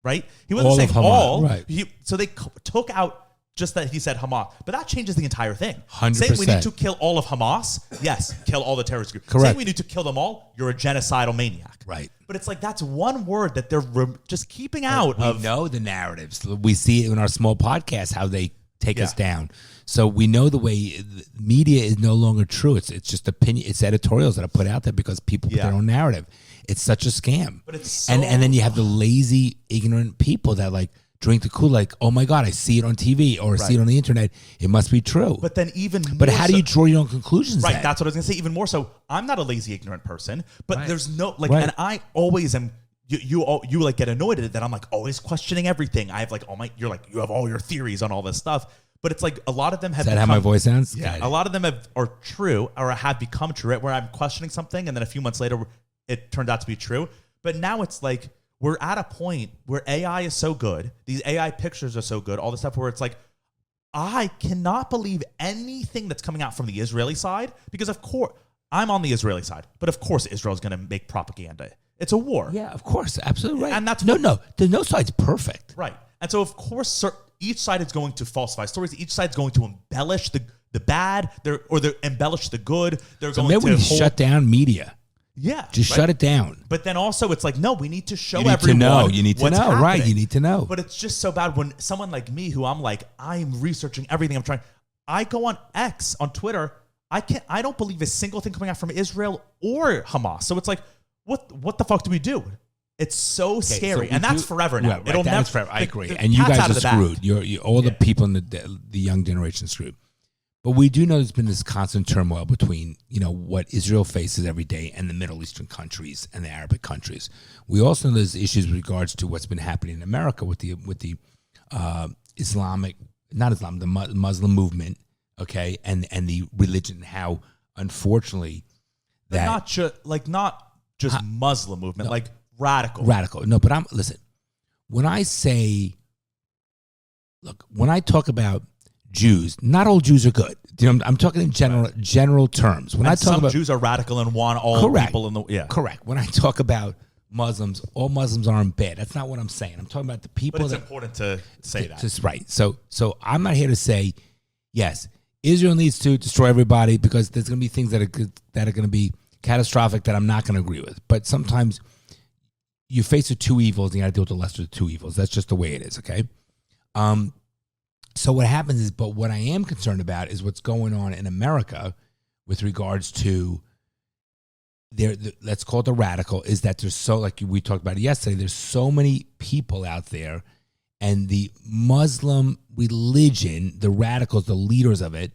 right? He wasn't saying all. Right. So they took out just that he said Hamas. But that changes the entire thing. 100%. Saying we need to kill all of Hamas, yes, kill all the terrorist groups. Correct. Saying we need to kill them all, you're a genocidal maniac. Right. But it's like, that's one word that they're just keeping out We of. know the narratives. We see it in our small podcast, how they take us down. So we know the way media is no longer true. It's just opinion. It's editorials that are put out there because people put their own narrative. It's such a scam. But it's so and then you have the lazy, ignorant people that like drink the Kool-Aid. Like, oh my God, I see it on TV or see it on the internet. It must be true. But then even more But how do so- you draw your own conclusions? Right, then? that's what I was going to say. Even more so, I'm not a lazy, ignorant person, but there's no, like, Right. and I always am, you like get annoyed at it that I'm like always questioning everything. I have like you have all your theories on all this stuff. But it's like a lot of them have Is that how my voice sounds? Yeah, a lot of them are true or have become true, right? Where I'm questioning something and then a few months later it turned out to be true. But now it's like we're at a point where AI is so good, these AI pictures are so good, all the stuff where it's like, I cannot believe anything that's coming out from the Israeli side because, of course, I'm on the Israeli side, but of course Israel's going to make propaganda. It's a war. Yeah, of course. Absolutely right. And that's no. There's no side's perfect. Right. And so, of course, each side is going to falsify stories. Each side's going to embellish the bad, they embellish the good. They're So going maybe to we shut down media. Yeah. Just right? shut it down. But then also it's like, no, we need to show You need everyone to know. You need to what's know. Right. happening. You need to know. But it's just so bad when someone like me, who I'm researching everything, I go on X, on Twitter, I don't believe a single thing coming out from Israel or Hamas. So it's like, what the fuck do we do? It's so scary, and that's forever now. Right, It'll that never. is forever. I agree. The And you cat's guys out are of the bag. screwed. You're all the people in the young generation screwed. But we do know there's been this constant turmoil between what Israel faces every day and the Middle Eastern countries and the Arabic countries. We also know there's issues with regards to what's been happening in America with the the Muslim movement, okay, and the religion. How unfortunately But not just Muslim movement, like radical. No, but listen. When I talk about Jews, not all Jews are good. I'm talking in general terms. When I talk about Jews are radical and want all people in the correct. When I talk about Muslims, all Muslims aren't bad. That's not what I'm saying. I'm talking about the people. But it's important to say that. Just right. So I'm not here to say yes, Israel needs to destroy everybody because there's going to be things that are going to be catastrophic that I'm not going to agree with. But sometimes you face the two evils and you got to deal with the lesser of the two evils. That's just the way it is. Okay. So what happens is, but what I am concerned about is what's going on in America with regards to let's call it the radical, is that there's so, like we talked about it yesterday, there's so many people out there, and the Muslim religion, the radicals, the leaders of it,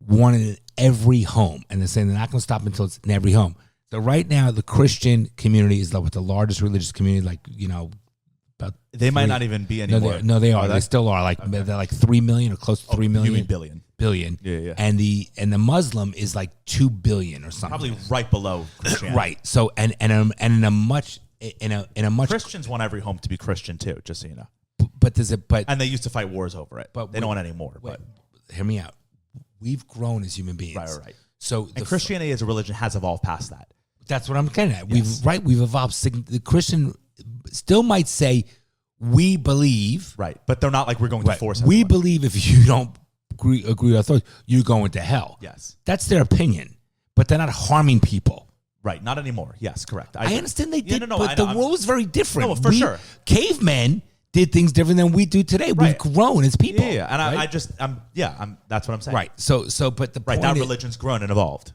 want it in every home. And they're saying they're not going to stop until it's in every home. So right now, the Christian community is the largest religious community, about They might not even be anymore. No, they are. They still are. They're like 3 million or close to 3 million. You mean billion. Billion. Yeah. And the Muslim is like 2 billion or something. Probably right below Christianity. Right. So and in a much Christians want every home to be Christian too, just so you know. But And they used to fight wars over it. But they don't want it anymore. But But hear me out. We've grown as human beings. right. So And Christianity as a religion has evolved past that. that's what I'm getting at. Yes. We've evolved. The Christian still might say we believe. Right. But they're not like we're going to force We everyone. believe if you don't agree with authority, you're going to hell. Yes. That's their opinion, but they're not harming people. Right. Not anymore. Yes, correct. I understand they did, no, but the world is very different. No, for sure. Cavemen did things different than we do today. Right. We've grown as people. Yeah. And right? That's what I'm saying. Right. So, but the Right. point That is, religion's grown and evolved.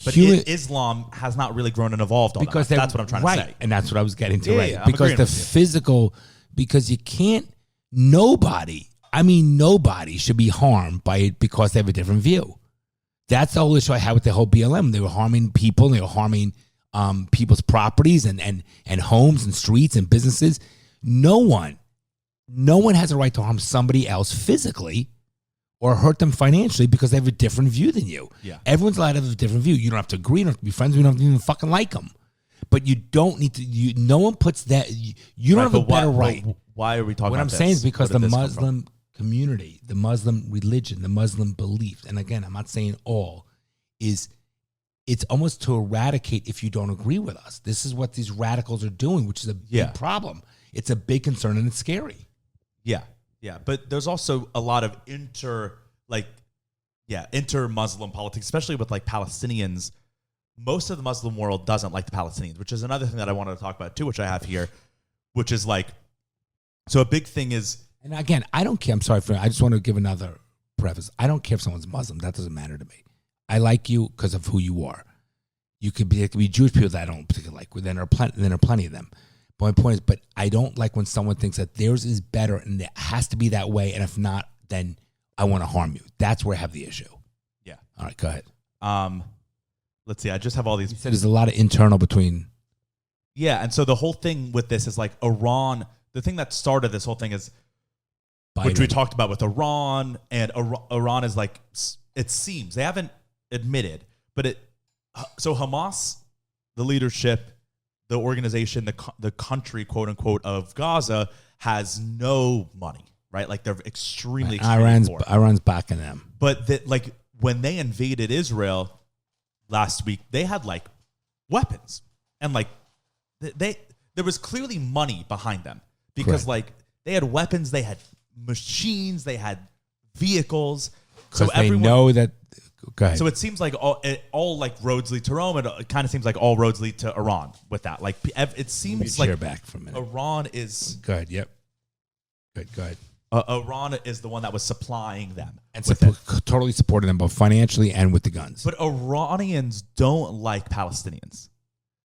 But Islam has not really grown and evolved all because that. That's what I'm trying to say. And that's what I was getting to, Yeah, right? yeah, I'm because agreeing the with you. physical, because you can't, nobody should be harmed by it because they have a different view. That's the whole issue I had with the whole BLM. They were harming people, and they were harming people's properties and homes and streets and businesses. No one has a right to harm somebody else physically or hurt them financially because they have a different view than you. Yeah. Everyone's allowed to have a different view. You don't have to agree. You don't have to be friends. You don't have to even fucking like them. But you don't need to. No one puts that. You don't have a better right. Why are we talking What about I'm this? saying is because Where the did this come Muslim community, the Muslim religion, the Muslim belief, and again, I'm not saying all, it's almost to eradicate if you don't agree with us. This is what these radicals are doing, which is a big problem. It's a big concern and it's scary. Yeah. Yeah. But there's also a lot of inter-Muslim politics, especially with like Palestinians. Most of the Muslim world doesn't like the Palestinians, which is another thing that I wanted to talk about too, which I have here, which is like, so a big thing is. And again, I don't care. I'm sorry I just want to give another preface. I don't care if someone's Muslim. That doesn't matter to me. I like you because of who you are. There could be Jewish people that I don't particularly like. Then there are plenty of them. But my point is, but I don't like when someone thinks that theirs is better and it has to be that way. And if not, then I want to harm you. That's where I have the issue. Yeah. All right, go ahead. Let's see. I just have all these. You said there's a lot of internal between. Yeah. And so the whole thing with this is like Iran. The thing that started this whole thing is, Biden. which we talked about with Iran, and Iran is like, it seems, they haven't admitted, but so Hamas, the leadership, the organization, the country, quote unquote, of Gaza has no money, right? Like they're extremely poor. Iran's backing them. But like when they invaded Israel last week, they had like weapons and like there was clearly money behind them because Correct. like they had weapons, they had machines, they had vehicles. So they know that. Go ahead. So it seems like all like roads lead to Rome, and it kind of seems like all roads lead to Iran with that. Like it seems like back for a minute. Iran is Go ahead. Yep. Good. Go ahead. Iran is the one that was supplying them And with it. totally supporting them both financially and with the guns. But Iranians don't like Palestinians,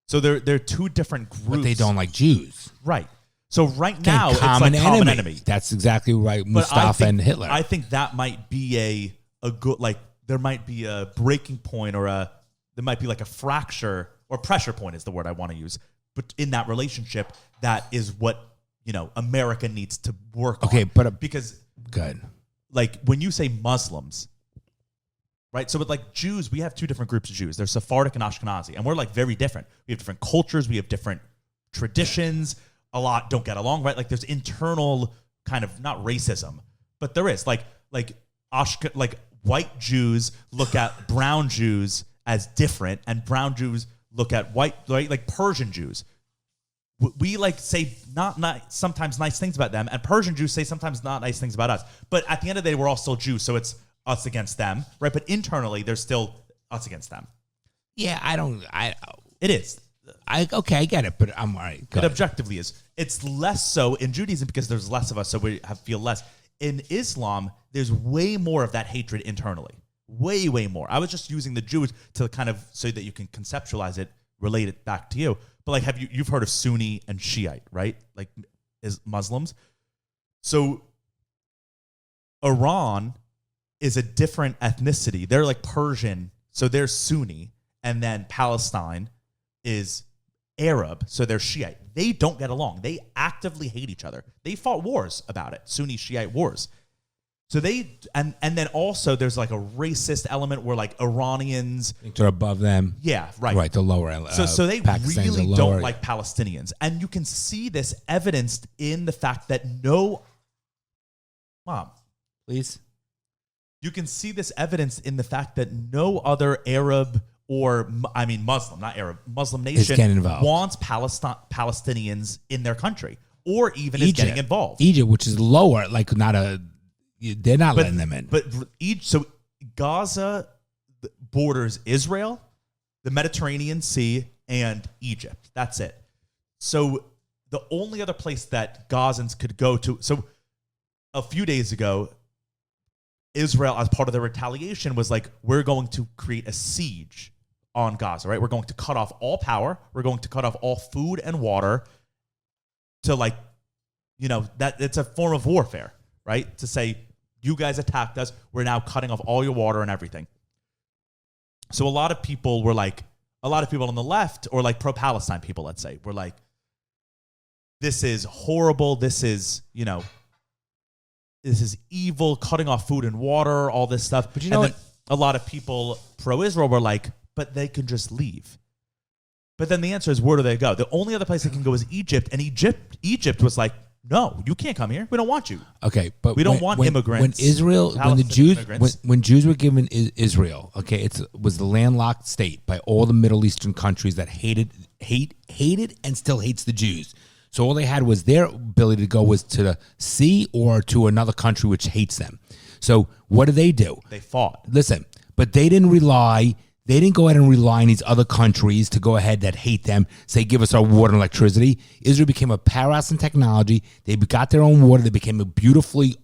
so they're two different groups. But they don't like Jews. Right. So right Again, now it's like common enemy. That's exactly right. But Mustafa and Hitler. I think that might be a good, like there might be a breaking point or there might be like a fracture or pressure point is the word I want to use. But in that relationship, that is what, America needs to work on. Okay, but because good. Like when you say Muslims, right? So with like Jews, we have two different groups of Jews. There's Sephardic and Ashkenazi, and we're like very different. We have different cultures, we have different traditions. A lot don't get along, right? Like there's internal kind of not racism, but there is like white Jews look at brown Jews as different, and brown Jews look at white, like Persian Jews. We like say not sometimes nice things about them, and Persian Jews say sometimes not nice things about us. But at the end of the day, we're all still Jews, so it's us against them, right? But internally, there's still us against them. Yeah, It is. I get it, but I'm all right. It objectively is. It's less so in Judaism because there's less of us, so we feel less. In Islam, there's way more of that hatred internally. Way, way more. I was just using the Jews to kind of so that you can conceptualize it, relate it back to you. But like, you've heard of Sunni and Shiite, right? Like, is Muslims. So Iran is a different ethnicity. They're like Persian, so they're Sunni, and then Palestine is Arab, so they're Shiite. They don't get along. They actively hate each other. They fought wars about it, Sunni Shiite wars. So they and then also there's like a racist element where like Iranians think they're above them. Yeah, right. Right, the lower. So they Pakistan's really the don't lower. like Palestinians, and you can see this evidenced in the fact that Please. You can see this evidence in the fact that no other Arab or Muslim, not Arab, Muslim nation getting involved. wants Palestinians in their country, or even is getting involved. Egypt, which is lower, like not a They're not letting them in. But so Gaza borders Israel, the Mediterranean Sea, and Egypt. That's it. So the only other place that Gazans could go to. So a few days ago, Israel, as part of their retaliation, was like, we're going to create a siege on Gaza, right? We're going to cut off all power. We're going to cut off all food and water to that it's a form of warfare, right? To say, you guys attacked us. We're now cutting off all your water and everything. So a lot of people on the left, or like pro-Palestine people, let's say, were like, this is horrible. This is evil, cutting off food and water, all this stuff. But a lot of people pro-Israel were like, but they can just leave. But then the answer is, where do they go? The only other place they can go is Egypt. And Egypt was like, no, you can't come here. We don't want you. Okay, but we don't want immigrants. When Jews were given Israel, okay, it was the landlocked state by all the Middle Eastern countries that hated and still hates the Jews. So all they had was their ability to go was to the sea or to another country which hates them. So what do? They fought. Listen, but they didn't go ahead and rely on these other countries to go ahead that hate them, say, give us our water and electricity. Israel became a powerhouse in technology. They got their own water. They became a beautifully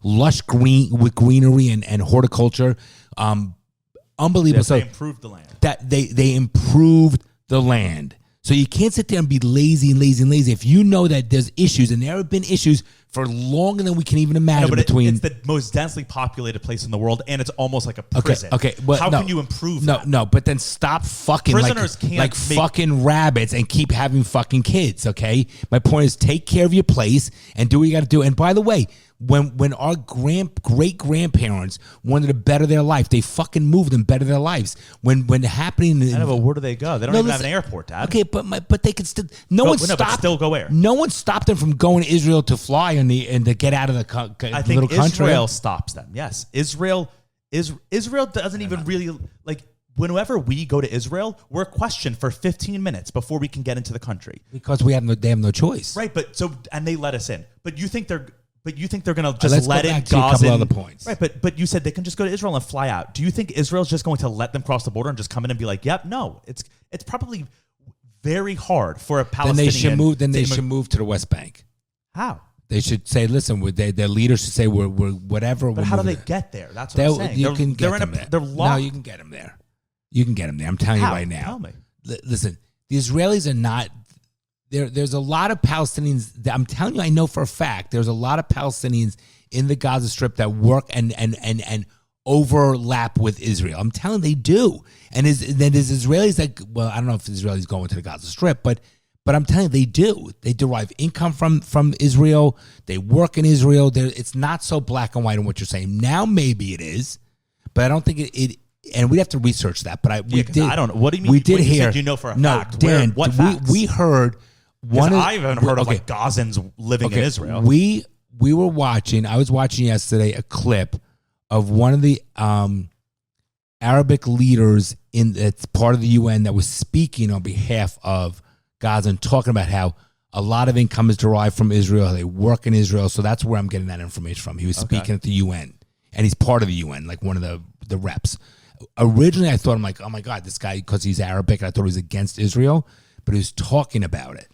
lush green with greenery and horticulture. Unbelievable. They improved the land. They improved the land. So you can't sit there and be lazy. If you know that there's issues, and there have been issues for longer than we can even imagine. It's the most densely populated place in the world, and it's almost like a prison. Okay. Well, how can you improve that? No, but then stop fucking Prisoners can't fucking rabbits and keep having fucking kids, okay? My point is, take care of your place and do what you got to do. And by the way, when our great-grandparents wanted to better their life, they fucking moved and better their lives. When happening, I know, but where do they go? They don't even have an airport, Dad. Okay, but they could still. No one stopped. Still go where? No one stopped them from going to Israel to fly and to get out of the I think little country. Israel stops them. Yes, Israel doesn't even really like. Whenever we go to Israel, we're questioned for 15 minutes before we can get into the country because they have no choice, right? And they let us in. But you think they're going to just let in Gaza? A couple other points, right? But you said they can just go to Israel and fly out. Do you think Israel's just going to let them cross the border and just come in and be like, "Yep"? No, it's probably very hard for a Palestinian. Then they should move to the West Bank. How? They should say, "Listen, their leaders should say we're whatever." But how do they get there? That's what I'm saying. You can get them there. They're locked. No, you can get them there. You can get them there. I'm telling you right now. Tell me. Listen, the Israelis are not. There's a lot of Palestinians. I'm telling you, I know for a fact. There's a lot of Palestinians in the Gaza Strip that work and overlap with Israel. I'm telling you, they do. And there's Israelis that. Well, I don't know if Israelis go into the Gaza Strip, but I'm telling you, they do. They derive income from Israel. They work in Israel. It's not so black and white in what you're saying. Now maybe it is, but I don't think it and we'd have to research that. But we did. I don't know. What do you mean? We did hear. You said you know for a no, fact. Dan. What facts? We heard. I haven't heard of like Gazans living in Israel. We were watching. I was watching yesterday a clip of one of the Arabic leaders that's part of the UN that was speaking on behalf of Gaza and talking about how a lot of income is derived from Israel. They work in Israel, so that's where I'm getting that information from. He was speaking at the UN, and he's part of the UN, like one of the reps. Originally, I thought, I'm like, oh my God, this guy, because he's Arabic, I thought he was against Israel, but he was talking about it.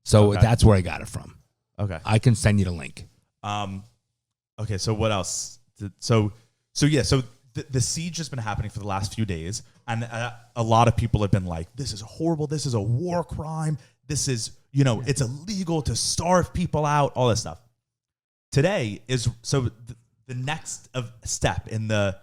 So that's where I got it from. Okay. I can send you the link. Okay, so what else? So the siege has been happening for the last few days, and a lot of people have been like, this is horrible, this is a war crime, this is, it's illegal to starve people out, all this stuff. Today is, the next step in the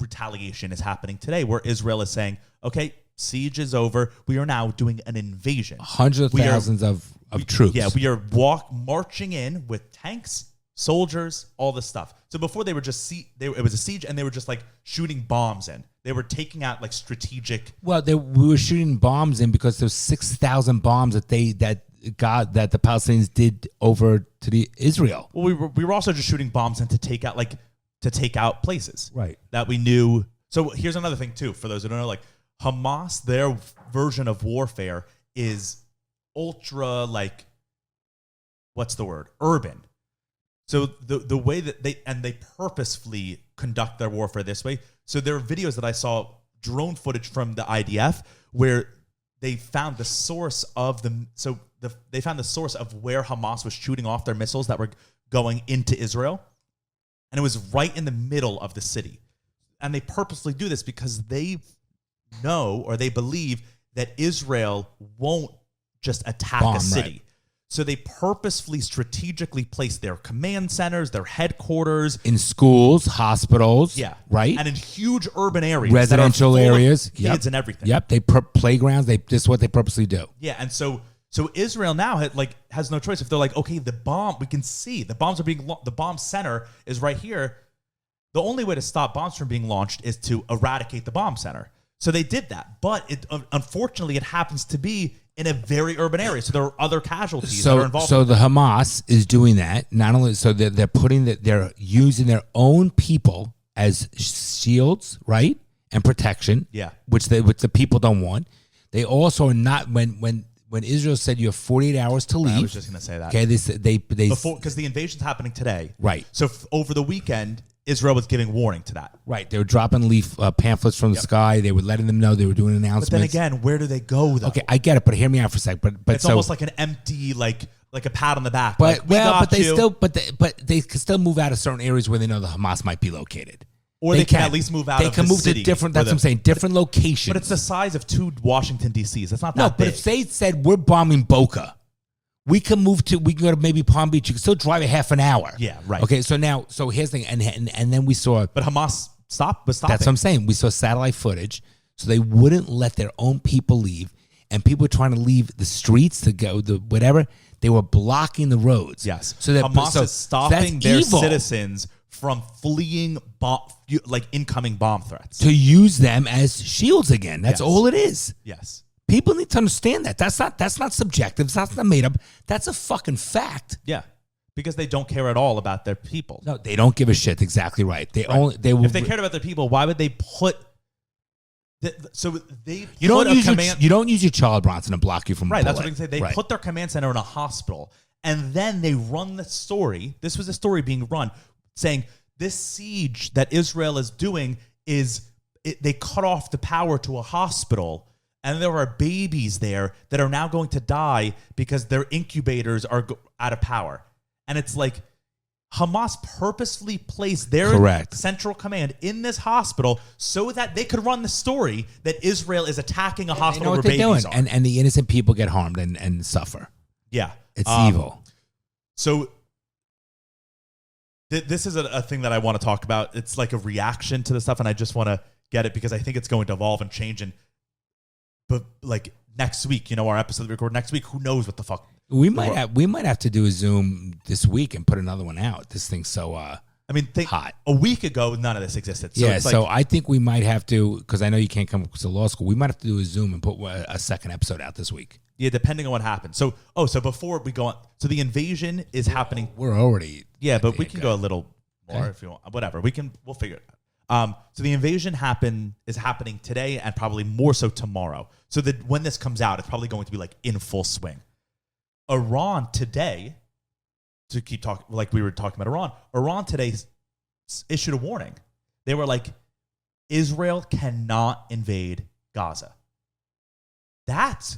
retaliation is happening today, where Israel is saying, okay, siege is over. We are now doing an invasion. Hundreds of thousands of troops. Yeah, we are marching in with tanks, soldiers, all this stuff. So before they were just it was a siege, and they were just like shooting bombs in. They were taking out like strategic. Well, we were shooting bombs in because there's 6,000 bombs that the Palestinians did over to Israel. Well, we were also just shooting bombs in to take out places, right? That we knew. So here's another thing too, for those who don't know, like Hamas, their version of warfare is ultra, like, what's the word? Urban. So the way that they purposefully conduct their warfare this way. So there are videos that I saw, drone footage from the IDF, where they found the source of they found the source of where Hamas was shooting off their missiles that were going into Israel, and it was right in the middle of the city. And they purposely do this because they know, or they believe, that Israel won't just attack a city. Right. So they purposefully, strategically place their command centers, their headquarters in schools, hospitals, right, and in huge urban areas, residential areas, kids and everything. Yep, they playgrounds. This is what they purposely do. Yeah, and so Israel now has no choice. If they're like, okay, the bomb, we can see the bombs are being the bomb center is right here. The only way to stop bombs from being launched is to eradicate the bomb center. So they did that, but unfortunately it happens to be in a very urban area. So there are other casualties that are involved. So the Hamas is doing that. Not only so they're using their own people as shields, right, and protection. Yeah, which the people don't want. They also are not when Israel said you have 48 hours to leave. I was just going to say that. Okay, they because the invasion's happening today, right? So over the weekend, Israel was giving warning to that. Right. They were dropping pamphlets from the sky. They were letting them know. They were doing announcements. But then again, where do they go, though? Okay, I get it, but hear me out for a sec. But it's almost like an empty, like a pat on the back. But they can still move out of certain areas where they know the Hamas might be located. Or they can at least move out of the city. They can move to different, that's what I'm saying, different locations. But it's the size of 2 Washington, D.C.s. That's not that big. No, but if they said, we're bombing Boca, we can go to maybe Palm Beach. You can still drive a half an hour. Yeah, right. Okay, so here's the thing. And then we saw. But Hamas was stopping. That's what I'm saying. We saw satellite footage. So they wouldn't let their own people leave. And people were trying to leave the streets to go, whatever. They were blocking the roads. Yes. So Hamas is stopping their citizens from fleeing incoming bomb threats. To use them as shields again. That's all it is. Yes. People need to understand that. That's not subjective. That's not made up. That's a fucking fact. Yeah. Because they don't care at all about their people. No, they don't give a shit. Exactly right. If they cared about their people, why would they put you don't use your child, Bronson, to block you from right. That's what I'm saying. They put their command center in a hospital, and then they run the story. This was a story being run saying this siege that Israel is doing they cut off the power to a hospital. And there are babies there that are now going to die because their incubators are out of power. And it's like Hamas purposefully placed their central command in this hospital so that they could run the story that Israel is attacking a hospital where babies are. And the innocent people get harmed and suffer. Yeah. It's evil. So this is a thing that I want to talk about. It's like a reaction to the stuff, and I just want to get it because I think it's going to evolve and change. But like next week, our episode we record next week, who knows what the fuck? We might have to do a Zoom this week and put another one out. This thing's so hot. A week ago, none of this existed. So so I think we might have to, because I know you can't come to law school. We might have to do a Zoom and put a second episode out this week. Yeah, depending on what happens. So before we go on, so the invasion is happening. We're already but we can go a little more if you want. Whatever, we'll figure it out. So the invasion is happening today and probably more so tomorrow. So that when this comes out, it's probably going to be like in full swing. Iran today, to keep talking like we were talking about Iran today issued a warning. They were like, Israel cannot invade Gaza. That's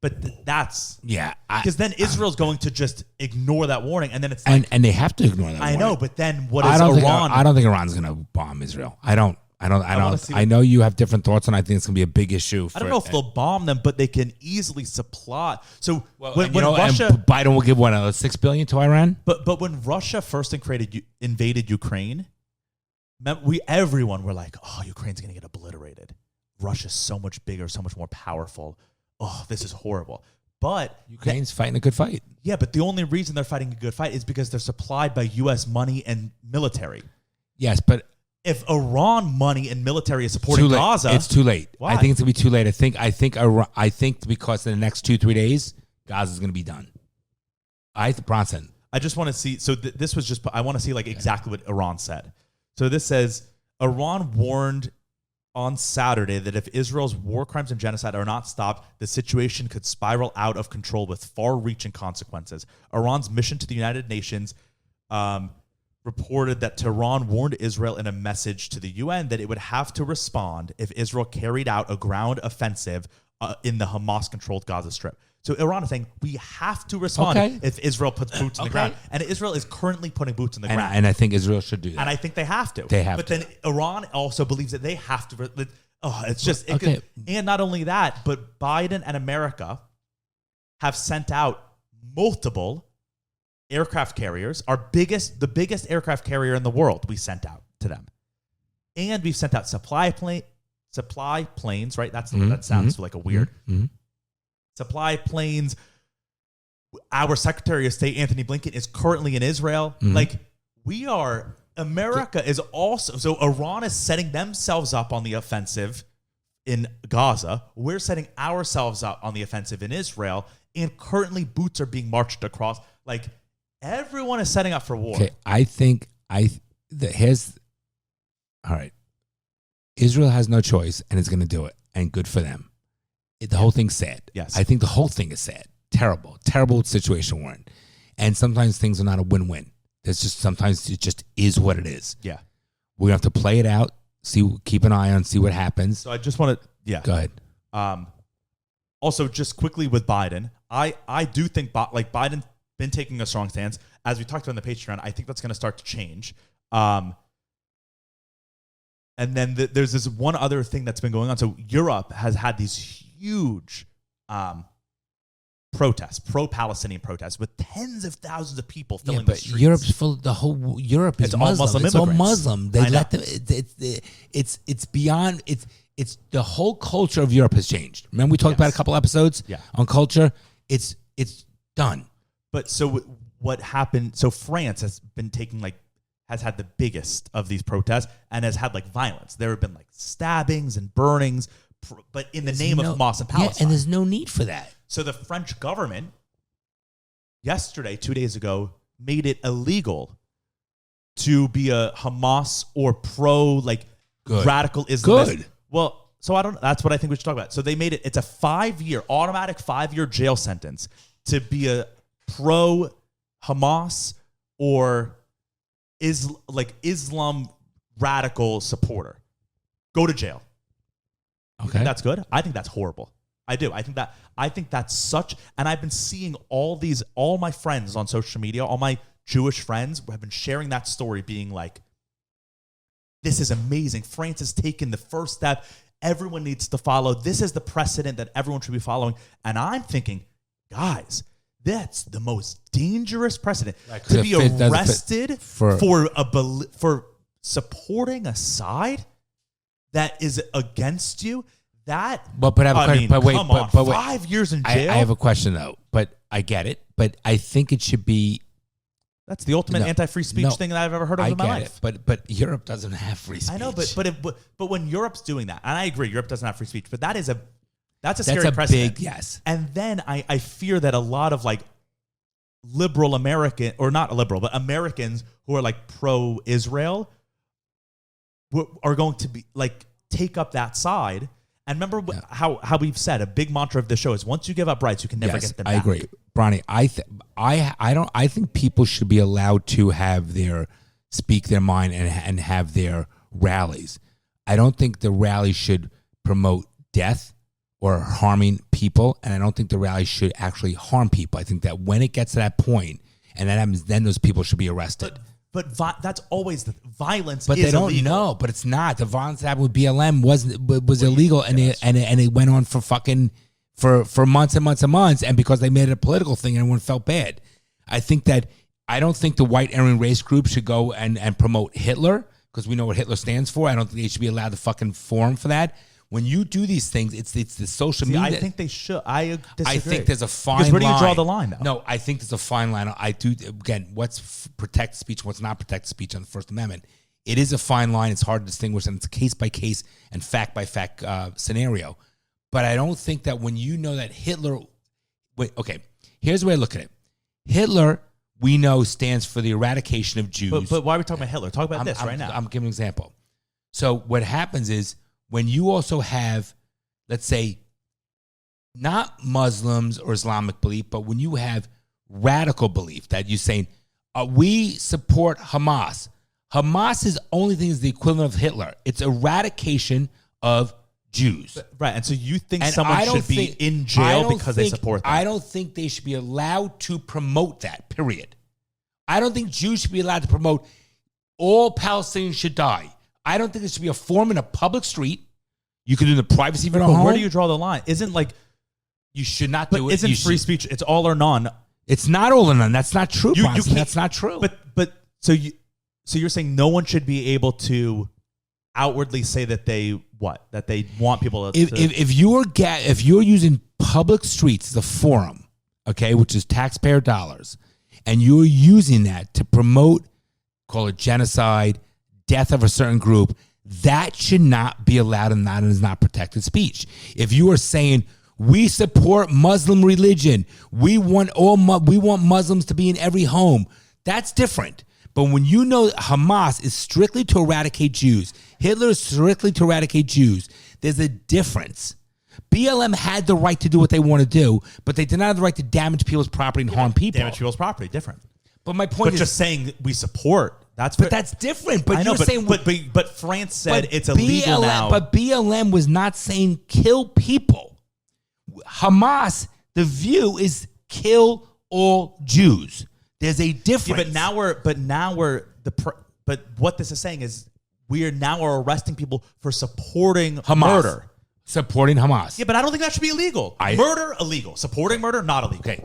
because then Israel's going to just ignore that warning, and then it's like, and they have to ignore that. I know, but then what is Iran? I don't think Iran's going to bomb Israel. I don't. I know you have different thoughts, and I think it's going to be a big issue. I don't know if they'll bomb them, but they can easily supply. So when Russia, and Biden will give $6 billion to Iran. But when Russia first invaded Ukraine, everyone were like, "Oh, Ukraine's going to get obliterated. Russia's so much bigger, so much more powerful. Oh, this is horrible." But Ukraine's fighting a good fight. Yeah, but the only reason they're fighting a good fight is because they're supplied by U.S. money and military. Yes, but if Iran money and military is supporting Gaza, it's too late. Why? I think it's gonna be too late. I think because in the next 2-3 days, Gaza's gonna be done. Bronson. I just want to see. So this was just. I want to see exactly what Iran said. So this says Iran warned on Saturday that if Israel's war crimes and genocide are not stopped, the situation could spiral out of control with far-reaching consequences. Iran's mission to the United Nations reported that Tehran warned Israel in a message to the UN that it would have to respond if Israel carried out a ground offensive in the Hamas-controlled Gaza Strip. So Iran is saying we have to respond if Israel puts boots on the ground. And Israel is currently putting boots on the ground. And I think Israel should do that. And I think they have to. But then Iran also believes that they have to. It's just... and not only that, but Biden and America have sent out multiple aircraft carriers. The biggest aircraft carrier in the world we sent out to them. And we've sent out supply planes, right? That sounds like a weird... Supply planes. Our Secretary of State, Anthony Blinken, is currently in Israel. America is also... So Iran is setting themselves up on the offensive in Gaza. We're setting ourselves up on the offensive in Israel. And currently boots are being marched across. Everyone is setting up for war. Okay, I think all right. Israel has no choice and is going to do it. And good for them. The whole thing's sad. Yes. I think the whole thing is sad. Terrible situation we're in. And sometimes things are not a win-win. Sometimes it just is what it is. Yeah. We're going to have to play it out, keep an eye on, see what happens. So I just want to, Go ahead. Also, just quickly with Biden, I do think Biden's been taking a strong stance. As we talked about in the Patreon, I think that's going to start to change. And then there's this one other thing that's been going on. So Europe has had these huge protests, pro-Palestinian protests, with tens of thousands of people filling the streets. Europe's full. The whole Europe is Muslim. It's all Muslim. They let them. It's beyond. It's the whole culture of Europe has changed. Remember we talked about a couple episodes on culture. It's done. But so what happened? So France has been has had the biggest of these protests and has had violence. There have been stabbings and burnings, but in the name of Hamas and Palestine. Yeah, and there's no need for that. So the French government yesterday, 2 days ago, made it illegal to be a Hamas or radical Islamist. Good. Well, so that's what I think we should talk about. So they made it, it's a automatic 5-year jail sentence to be a pro Hamas or Islam radical supporter. Go to jail. You think that's good? I think that's horrible. I do. I think that's such, and I've been seeing all my friends on social media, all my Jewish friends have been sharing that story, being like, this is amazing. France has taken the first step. Everyone needs to follow. This is the precedent that everyone should be following. And I'm thinking, guys, that's the most dangerous precedent to be arrested for supporting a side that is against you. But I have a question. But wait, 5 years in jail. I have a question though. But I get it. But I think it should be. That's the ultimate anti-free speech thing that I've ever heard of in my life. But Europe doesn't have free speech. I know, but when Europe's doing that, and I agree, Europe doesn't have free speech. But that's a scary precedent. Big yes. And then I fear that a lot of liberal American, or not liberal, but Americans who are pro-Israel are going to be take up that side. And remember how we've said a big mantra of the show is once you give up rights, you can never get them back. I agree, Bronny. I think people should be allowed to speak their mind and have their rallies. I don't think the rally should promote death or harming people, and I don't think the rally should actually harm people. I think that when it gets to that point and that happens, then those people should be arrested. But that's always the violence. But they don't know. But it's not. The violence that happened with BLM was illegal, and it went on for months and months and months. And because they made it a political thing, everyone felt bad. I don't think the white Aryan race group should go and promote Hitler because we know what Hitler stands for. I don't think they should be allowed to fucking forum for that. When you do these things, it's the social media. I think they should. I disagree. I think there's a fine line. Because where do you draw the line, though? No, I think there's a fine line. I do, again, what's protect speech, what's not protect speech on the First Amendment. It is a fine line. It's hard to distinguish, and it's a case-by-case and fact-by-fact scenario. But I don't think that when you know that Hitler... Wait, okay. Here's the way I look at it. Hitler, we know, stands for the eradication of Jews. But why are we talking about Hitler? Talk about this right now. I'm giving an example. So what happens is, when you also have, let's say, not Muslims or Islamic belief, but when you have radical belief that you're saying, we support Hamas. Hamas's only thing is the equivalent of Hitler. It's eradication of Jews. Right. And so you think And someone I don't should be think- in I jail don't because they think- support that? I don't think they should be allowed to promote that, period. I don't think Jews should be allowed to promote all Palestinians should die. I don't think there should be a forum in a public street. You can do the privacy of your But home. where do you draw the line? Isn't like, You should not but do it. isn't You free should- speech? It's all or none. It's not all or none. That's not true, You Bronson. can't- That's not true. But so you're saying no one should be able to outwardly say that they want people to. if you're using public streets as a forum, okay, which is taxpayer dollars, and you're using that to promote, call it genocide, death of a certain group, that should not be allowed, and that is not protected speech. If you are saying we support Muslim religion, we want Muslims to be in every home, that's different. But when you know Hamas is strictly to eradicate Jews, Hitler is strictly to eradicate Jews, there's a difference. BLM had the right to do what they want to do, but they did not have the right to damage people's property and harm people. damage people's property, different. But my point But is, just saying we support, that's different. But I know, you're saying, but France said but it's illegal now. But BLM was not saying kill people. Hamas, the view is kill all Jews. There's a difference. Yeah, but what this is saying is we are now arresting people for supporting Hamas. murder. Supporting Hamas. Yeah, but I don't think that should be illegal. Murder illegal. Supporting murder not illegal. Okay.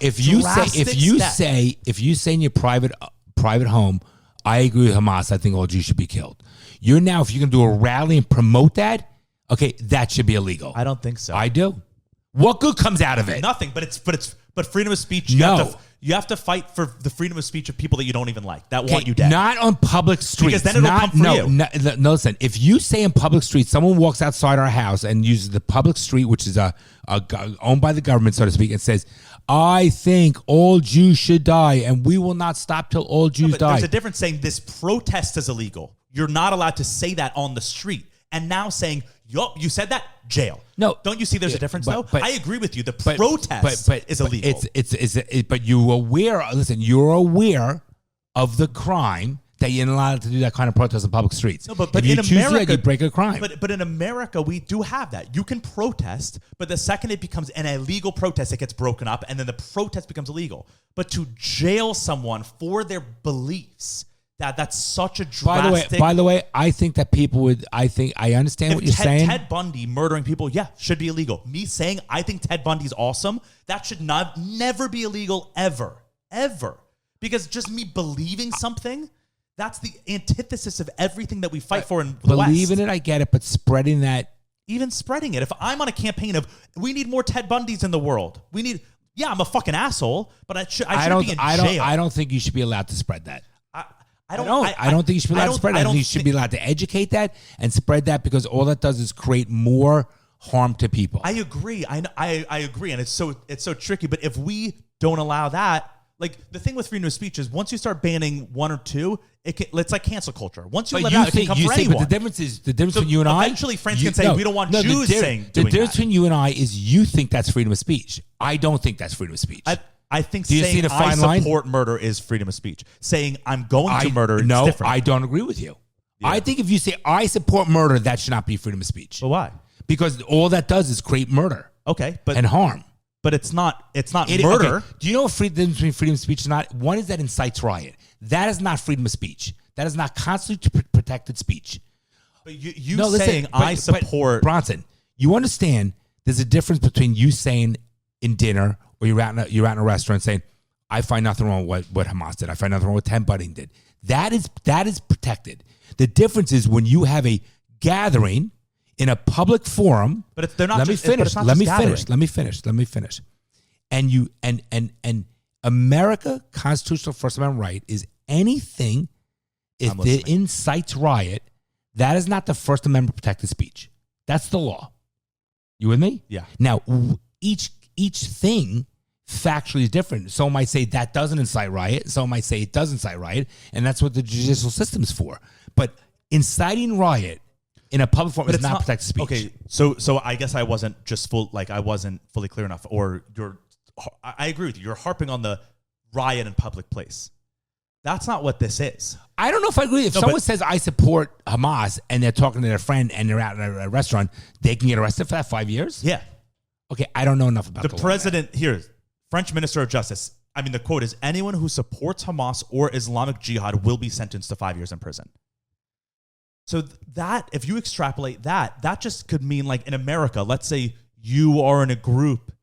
If you say in your private home, I agree with Hamas, I think all Jews should be killed. You're now, if you can do a rally and promote that, okay, that should be illegal. I don't think so. I do. What good comes out of it? Nothing. But freedom of speech. No. You have to fight for the freedom of speech of people that you don't even like, that want you dead. Not on public streets. Because then it'll come for you. No, listen. If you say in public streets, someone walks outside our house and uses the public street, which is owned by the government, so to speak, and says, I think all Jews should die, and we will not stop till all Jews die. There's a difference saying this protest is illegal. You're not allowed to say that on the street. And now saying, you said that, jail. No. Don't you see there's a difference, though? I agree with you. The But protest is illegal. But you're aware. Listen, you're aware of the crime that you're not allowed to do that kind of protest in public streets. No, but if you in choose America, that, you break a crime. But in America, we do have that. You can protest, but the second it becomes an illegal protest, it gets broken up, and then the protest becomes illegal. But to jail someone for their beliefs, that's such a drastic. By the way, I think that people would. I understand what you're saying. Ted Bundy murdering people, should be illegal. Me saying I think Ted Bundy's awesome, that should never be illegal ever. Because just me believing something, that's the antithesis of everything that we fight for in the West. Believing it, I get it, but spreading that. Even spreading it. If I'm on a campaign of we need more Ted Bundys in the world, I'm a fucking asshole, but I should be in jail. I don't think you should be allowed to spread that. I don't think you should be allowed to spread that. I think you should be allowed to educate that and spread that, because all that does is create more harm to people. I agree. I agree, and it's so tricky. But if we don't allow that, like the thing with freedom of speech is once you start banning one or two, it's like cancel culture. Once you let it out, it can come for anyone. But the difference between you and I. Eventually, France can say we don't want Jews doing that. The difference between you and I is you think that's freedom of speech. I don't think that's freedom of speech. I think Do you see saying the fine line? support murder is freedom of speech. Saying I'm going to murder is no, different. I don't agree with you. Yeah. I think if you say I support murder, that should not be freedom of speech. But why? Because all that does is create murder. Okay, and harm. But it's not murder. Okay. Do you know what difference between freedom of speech and not? One is that incites riot. That is not freedom of speech. That is not constitutionally protected speech. But saying I support Bronson. You understand? There's a difference between you saying in dinner or you're out in a restaurant saying, I find nothing wrong with what Hamas did. I find nothing wrong with Ted Bundy did. That is protected. The difference is when you have a gathering in a public forum. But they're not. Let me finish. And America constitutional First Amendment right is anything if it incites riot, that is not the First Amendment protected speech. That's the law. You with me? Yeah. Now each thing factually is different. Someone might say that doesn't incite riot. Someone might say it does incite riot, and that's what the judicial system is for. But inciting riot in a public forum is not protected speech. Okay, so I guess I wasn't fully clear enough. Or I agree with you. You're harping on the riot in public place. That's not what this is. I don't know if I agree. If someone says I support Hamas and they're talking to their friend and they're out at a restaurant, they can get arrested for that 5 years? Yeah. Okay, I don't know enough about the president here, French Minister of Justice. I mean, the quote is, anyone who supports Hamas or Islamic Jihad will be sentenced to 5 years in prison. So that, if you extrapolate that just could mean like in America, let's say you are in a group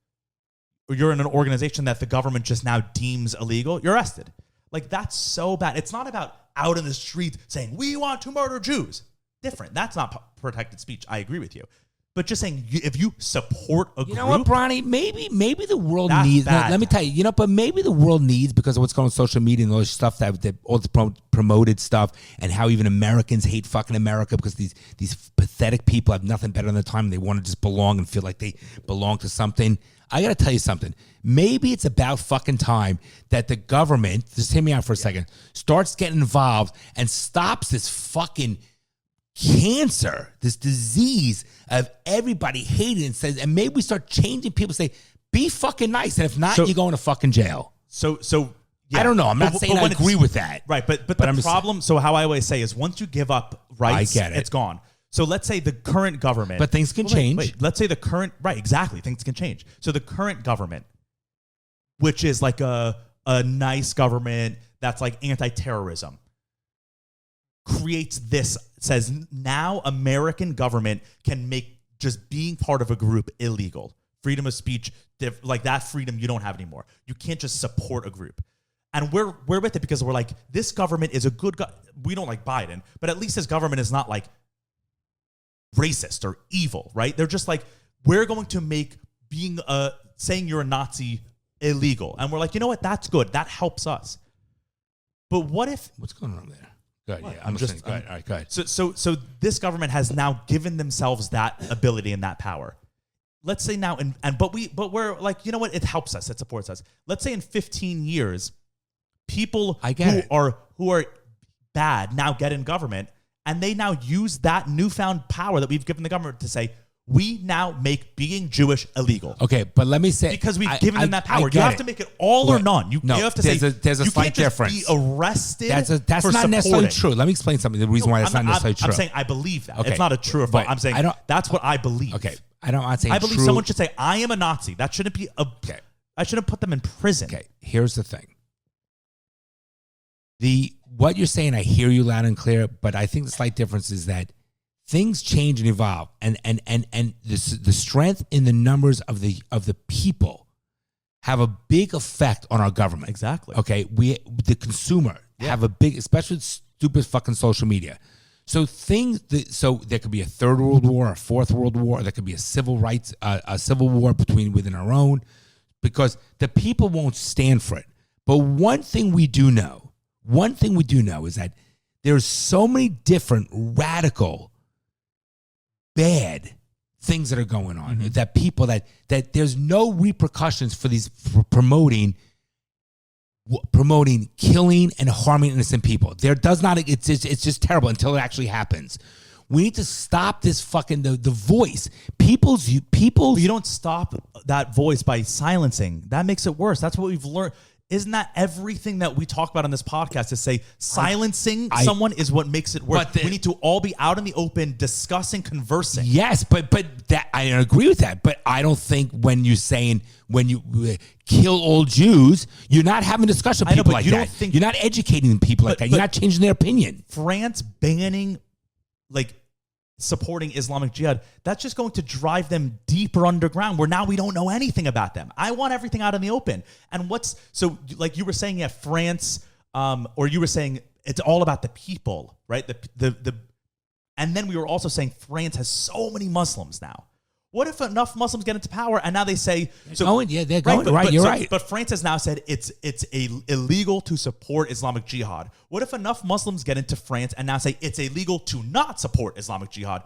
or you're in an organization that the government just now deems illegal, you're arrested. Like, that's so bad. It's not about out in the streets saying, we want to murder Jews. Different. That's not protected speech. I agree with you. But just saying, if you support a group. You know what, Bronny? Maybe the world That's needs. bad. Let me tell you, but maybe the world needs, because of what's going on social media and all this stuff, that all the promoted stuff, and how even Americans hate fucking America because these pathetic people have nothing better than the time. They want to just belong and feel like they belong to something. I got to tell you something. Maybe it's about fucking time that the government, just hear me out for a second, starts getting involved and stops this fucking cancer, this disease of everybody hating, and says, and maybe we start changing people, say, be fucking nice, and if not, you're going to fucking jail. So yeah. I don't know. I'm not saying I agree with that. Right, but the problem, so how I always say is, once you give up rights, I get it. It's gone. So let's say the current government. But things can change. Wait, let's say the current, right, exactly, things can change. So the current government, which is like a nice government that's like anti-terrorism, creates this, says now American government can make just being part of a group illegal. Freedom of speech, like that freedom you don't have anymore. You can't just support a group. And we're with it because we're like, this government is a good we don't like Biden, but at least his government is not like racist or evil, right? They're just like, we're going to make being saying you're a Nazi illegal. And we're like, you know what? That's good. That helps us. But what if... What's going on there? Good, yeah, I'm listening. just Go ahead. All right, go ahead. So this government has now given themselves that ability and that power. Let's say now, but we're like, you know what? It helps us. It supports us. Let's say in 15 years, people who are bad now get in government, and they now use that newfound power that we've given the government to say, we now make being Jewish illegal. Okay, but let me say, because we've given them that power. You have to make it all or none. You have to say there's a slight difference. You can't just be arrested. That's for not necessarily supporting. true. Let me explain something. The reason why that's not necessarily true. I'm saying I believe that. Okay. It's not a true or false. I'm saying that's what I believe. Okay, I'm saying I believe true. someone should say, I am a Nazi. That shouldn't be okay. I shouldn't put them in prison. Okay, here's the thing. What you're saying, I hear you loud and clear, but I think the slight difference is that things change and evolve, and the strength in the numbers of the people have a big effect on our government. Exactly. Okay, the consumer have a big, especially with stupid fucking social media. So so there could be a third world war, a fourth world war. There could be a civil war within our own, because the people won't stand for it. But one thing we do know is that there's so many different radical, bad things that are going on, that people that there's no repercussions for these for promoting killing and harming innocent people. There does not. It's just terrible until it actually happens. We need to stop this fucking the voice. People's. But you don't stop that voice by silencing. That makes it worse. That's what we've learned. Isn't that everything that we talk about on this podcast, to say silencing someone is what makes it worse? We need to all be out in the open, discussing, conversing. Yes, but that I agree with that. But I don't think when you kill all Jews, you're not having a discussion with people like that. You're not educating people like that. You're not changing their opinion. France banning, supporting Islamic Jihad, that's just going to drive them deeper underground, where now we don't know anything about them. I want everything out in the open. And like you were saying, France, or you were saying it's all about the people, right? And then we were also saying France has so many Muslims now. What if enough Muslims get into power and now they say... They're going. You're right. But France has now said it's illegal to support Islamic Jihad. What if enough Muslims get into France and now say it's illegal to not support Islamic Jihad?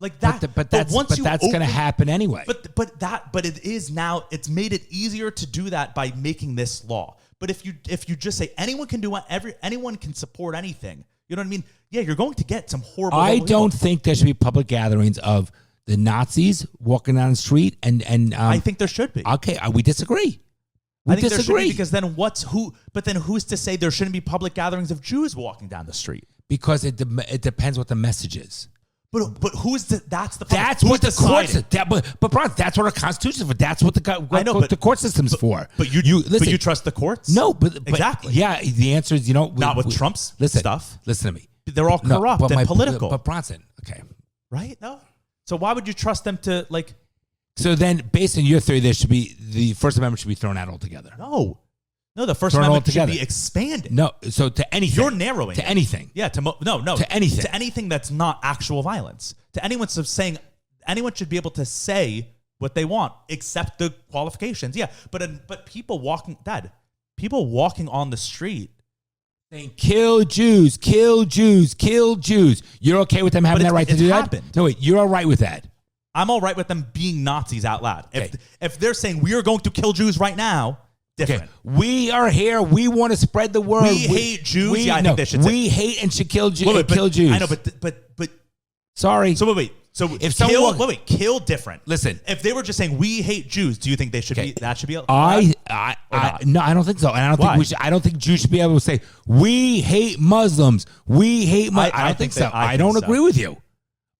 Like that. But that's going to happen anyway. But it is now. It's made it easier to do that by making this law. But if you just say anyone can do anyone can support anything, you know what I mean? Yeah, you're going to get some horrible. I don't think there should be public gatherings of the Nazis walking down the street and I think there should be. Okay, we disagree. I think there should disagree. be, because then but then who's to say there shouldn't be public gatherings of Jews walking down the street? Because it depends what the message is. But who's that's the That's what the courts. But Bron, that's what our Constitution is for. That's what the court system's for. But you trust the courts? No, but exactly. Yeah, the answer is not with Trump's stuff. Listen to me. They're all corrupt and political. But Bronson, okay, right? No. So why would you trust them to like? So then, based on your theory, the First Amendment should be thrown out altogether. No, the First Amendment should be expanded. No, so to anything. You're narrowing to anything. Yeah, to anything. To anything that's not actual violence. To anyone saying anyone should be able to say what they want, except the qualifications. Yeah, but people walking on the street saying kill Jews, kill Jews, kill Jews. You're okay with them having that right to do happened. that? No, wait, you're all right with that. I'm all right with them being Nazis out loud. Okay. If they're saying we are going to kill Jews right now, different. Okay. We are here. We want to spread the word. We hate Jews. I think they should say. We hate and should kill Jews. Kill Jews. I know, but sorry. So wait. So if kill different. Listen, if they were just saying we hate Jews, do you think they should be? That should be. No, I don't think so. And I don't think we should. I don't think Jews should be able to say we hate Muslims. We hate. I don't think so. I don't agree with you.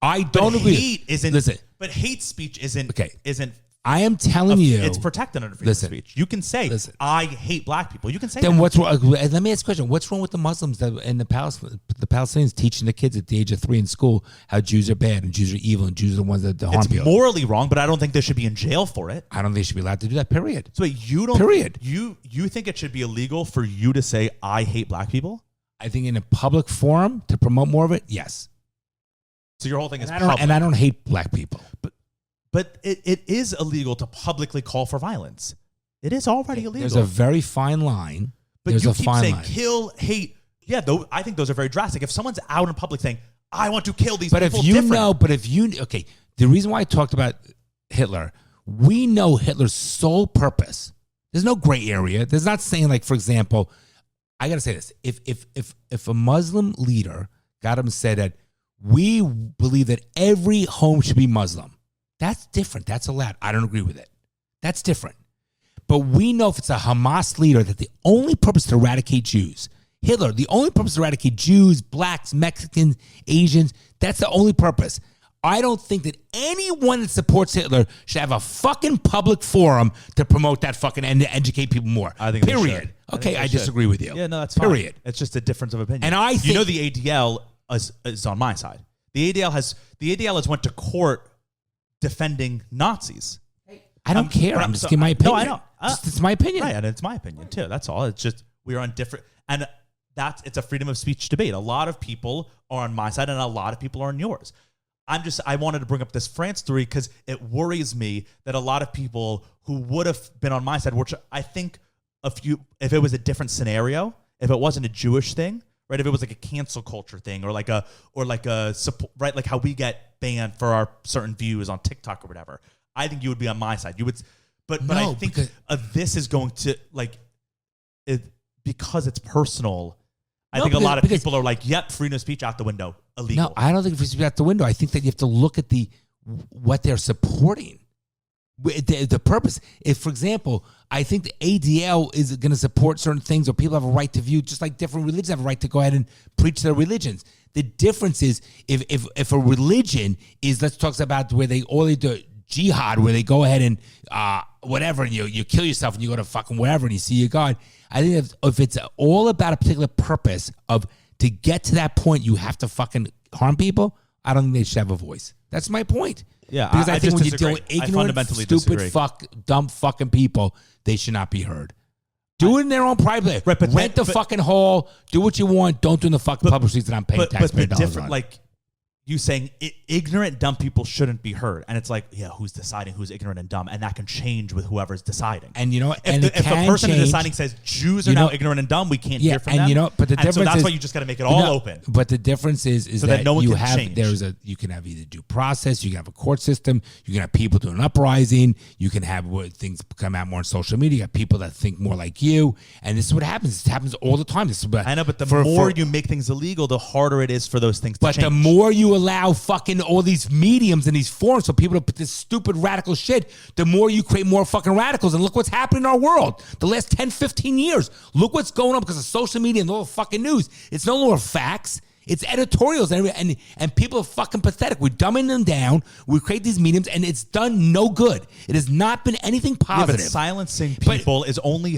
I don't agree. Hate isn't. Listen, but hate speech isn't. Okay. Isn't. I am telling you, it's protected under freedom of speech. You can say, "I hate black people." You can say. Then that. what's wrong? Let me ask a question. What's wrong with the Muslims and the Palestinians teaching the kids at the age of 3 in school how Jews are bad and Jews are evil and Jews are the ones that harm people? It's morally wrong, but I don't think they should be in jail for it. I don't think they should be allowed to do that. Period. So wait, you don't. Period. You think it should be illegal for you to say I hate black people? I think in a public forum to promote more of it, yes. So your whole thing is public. And I don't hate black people, But it is illegal to publicly call for violence. It is already illegal. There's a very fine line. But you keep saying kill, hate. Yeah, though I think those are very drastic. If someone's out in public saying, I want to kill these people, okay, the reason why I talked about Hitler, we know Hitler's sole purpose. There's no gray area. There's not saying, like, for example, I got to say this. If a Muslim leader got him and said that we believe that every home should be Muslim, that's different. That's allowed. I don't agree with it. That's different. But we know if it's a Hamas leader that the only purpose is to eradicate Jews. Hitler, the only purpose is to eradicate Jews, blacks, Mexicans, Asians. That's the only purpose. I don't think that anyone that supports Hitler should have a fucking public forum to promote that fucking and to educate people more. I think period. Okay, I disagree with you. Yeah, no, that's fine. Period. It's just a difference of opinion. And I think, the ADL is on my side. The ADL has went to court defending Nazis. I don't care. I'm just giving my opinion. No, I know. It's my opinion. Right, and it's my opinion too. That's all. It's just we are on different, and it's a freedom of speech debate. A lot of people are on my side, and a lot of people are on yours. I wanted to bring up this France story because it worries me that a lot of people who would have been on my side, which I think if it was a different scenario, if it wasn't a Jewish thing, right? If it was like a cancel culture thing or like a support, right? Like how we get banned for our certain views on TikTok or whatever. I think you would be on my side. You would, but I think this is going to because it's personal. I think a lot of people are like, "Yep, freedom of speech out the window, illegal." No, I don't think freedom of speech out the window. I think that you have to look at what they're supporting. The purpose. If, for example, I think the ADL is going to support certain things, or people have a right to view, just like different religions have a right to go ahead and preach their religions. The difference is if a religion is, let's talk about where they do jihad, where they go ahead and whatever, and you kill yourself and you go to fucking wherever and you see your God. I think if it's all about a particular purpose to get to that point, you have to fucking harm people. I don't think they should have a voice. That's my point. Yeah, because I think when you deal with ignorant, stupid, dumb fucking people, they should not be heard. Do it in their own private. Right, rent the fucking hall. Do what you want. Don't do it in the fucking public streets that I'm paying taxpayer dollars on. Like you saying ignorant, dumb people shouldn't be heard, and it's like, yeah, who's deciding who's ignorant and dumb, and that can change with whoever's deciding. And if the person deciding says Jews are now ignorant and dumb, we can't hear from them. But the difference so that's is, why you just got to make it all open. But the difference is so that no one you can have change. You can have either due process, you can have a court system, you can have people doing an uprising, you can have things come out more on social media. You have people that think more like you, and this is what happens. It happens all the time. I know, but the more you make things illegal, the harder it is for those things to change. But the more you you allow fucking all these mediums and these forums for people to put this stupid radical shit, the more you create more fucking radicals. And look what's happening in our world. The last 10, 15 years. Look what's going on because of social media and all the fucking news. It's no longer facts. It's editorials, and people are fucking pathetic. We're dumbing them down. We create these mediums, and it's done no good. It has not been anything positive. Yeah, but silencing people is only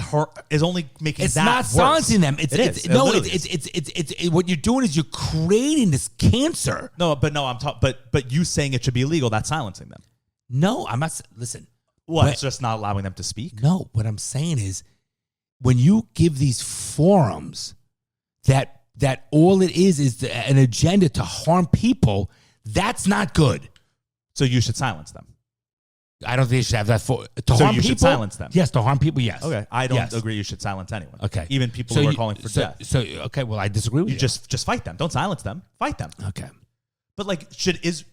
making it's that not worse. silencing them. It is. It's what you're doing is you're creating this cancer. But you saying it should be illegal, that's silencing them. No, I'm not. Listen. Well, it's just not allowing them to speak. No, what I'm saying is when you give these forums that all it is an agenda to harm people, that's not good. So you should silence them. I don't think you should have that to harm people. Should silence them. Yes, to harm people, yes. Okay, I don't agree you should silence anyone. Okay. Even people who are calling for death. Okay, well, I disagree with you. Just fight them. Don't silence them. Fight them. Okay. But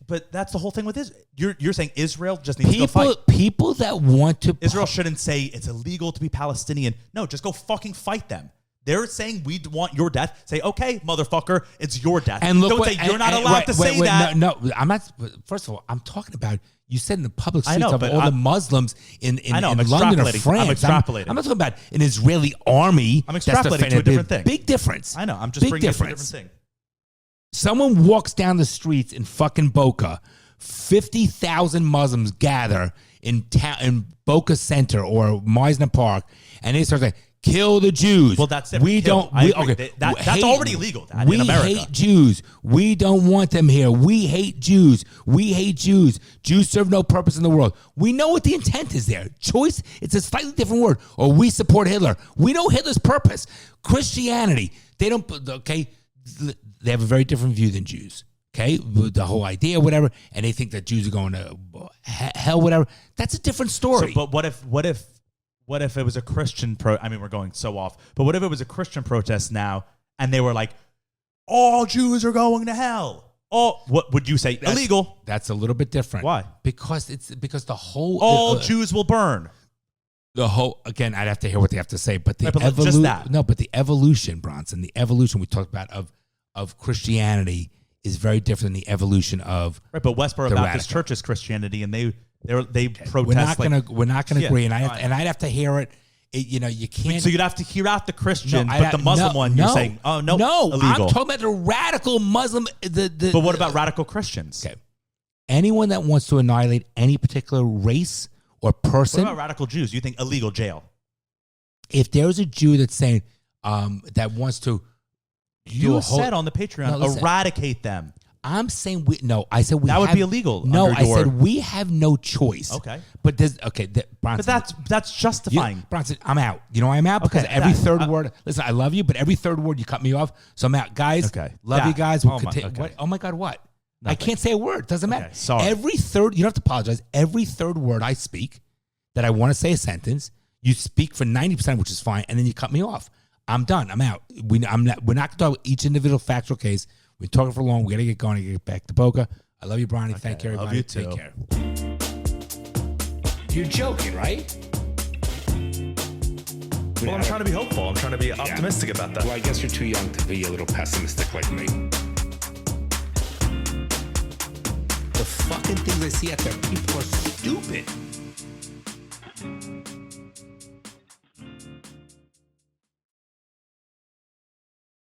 but that's the whole thing with Israel. You're saying Israel just needs to go fight. People that want to Israel shouldn't say it's illegal to be Palestinian. No, just go fucking fight them. They're saying we want your death. Say, okay, motherfucker, it's your death. And look, don't say you're not allowed to say that. No, I'm not. First of all, I'm talking about you said in the public streets of all the Muslims in London or France. I'm extrapolating. I'm not talking about an Israeli army. I'm extrapolating to a different thing. Big difference. I know. I'm just bringing it to a different thing. Someone walks down the streets in fucking Boca, 50,000 Muslims gather in Boca Center or Meisner Park, and they start saying, kill the Jews. Well, that's it. We don't. That's already illegal. We in America. hate Jews. We don't want them here. We hate Jews. We hate Jews. Jews serve no purpose in the world. We know what the intent is there. Choice. It's a slightly different word. Or we support Hitler. We know Hitler's purpose. Christianity. They don't. Okay. They have a very different view than Jews. Okay, the whole idea, whatever, and they think that Jews are going to hell, whatever. That's a different story. But what if it was a Christian we're going so off. But what if it was a Christian protest now, and they were like, all Jews are going to hell? Oh, what would you say? Illegal. That's a little bit different. Why? Because the whole all Jews will burn. The whole again, I'd have to hear what they have to say, but the just that. No, but the evolution, Bronson, the evolution we talked about of Christianity is very different than the evolution of right. But Westboro Baptist Church is Christianity, and they protest. We're not gonna agree, and I'd have to hear it. You can't. So you'd have to hear out the Christian, but the Muslim one, you're saying, oh no, illegal. I'm talking about the radical Muslim. But what about radical Christians? Okay, anyone that wants to annihilate any particular race or person. What about radical Jews? You think illegal jail? If there's a Jew that's saying that wants to. You said on the Patreon, eradicate them. I'm saying I said that would be illegal. No, I said we have no choice. Okay, but Bronson. But that's justifying. Bronson, I'm out. You know why I'm out? Because every third word. Listen, I love you, but every third word you cut me off, so I'm out, guys. Okay, love you guys. We'll continue. Okay. What? Oh my God, what? Nothing. I can't say a word. Doesn't matter. Sorry. Every third. You don't have to apologize. Every third word I speak, that I want to say a sentence, you speak for 90%, which is fine, and then you cut me off. I'm done. I'm out. We're not going to talk about each individual factual case. We're talking for long. We got to get going and get back to Boca. I love you, Bronny. Okay, Thank you, everybody. Love you too. Take care. You're joking, right? Well, I'm trying to be hopeful. I'm trying to be optimistic about that. Well, I guess you're too young to be a little pessimistic like me. The fucking things I see out there, people are stupid.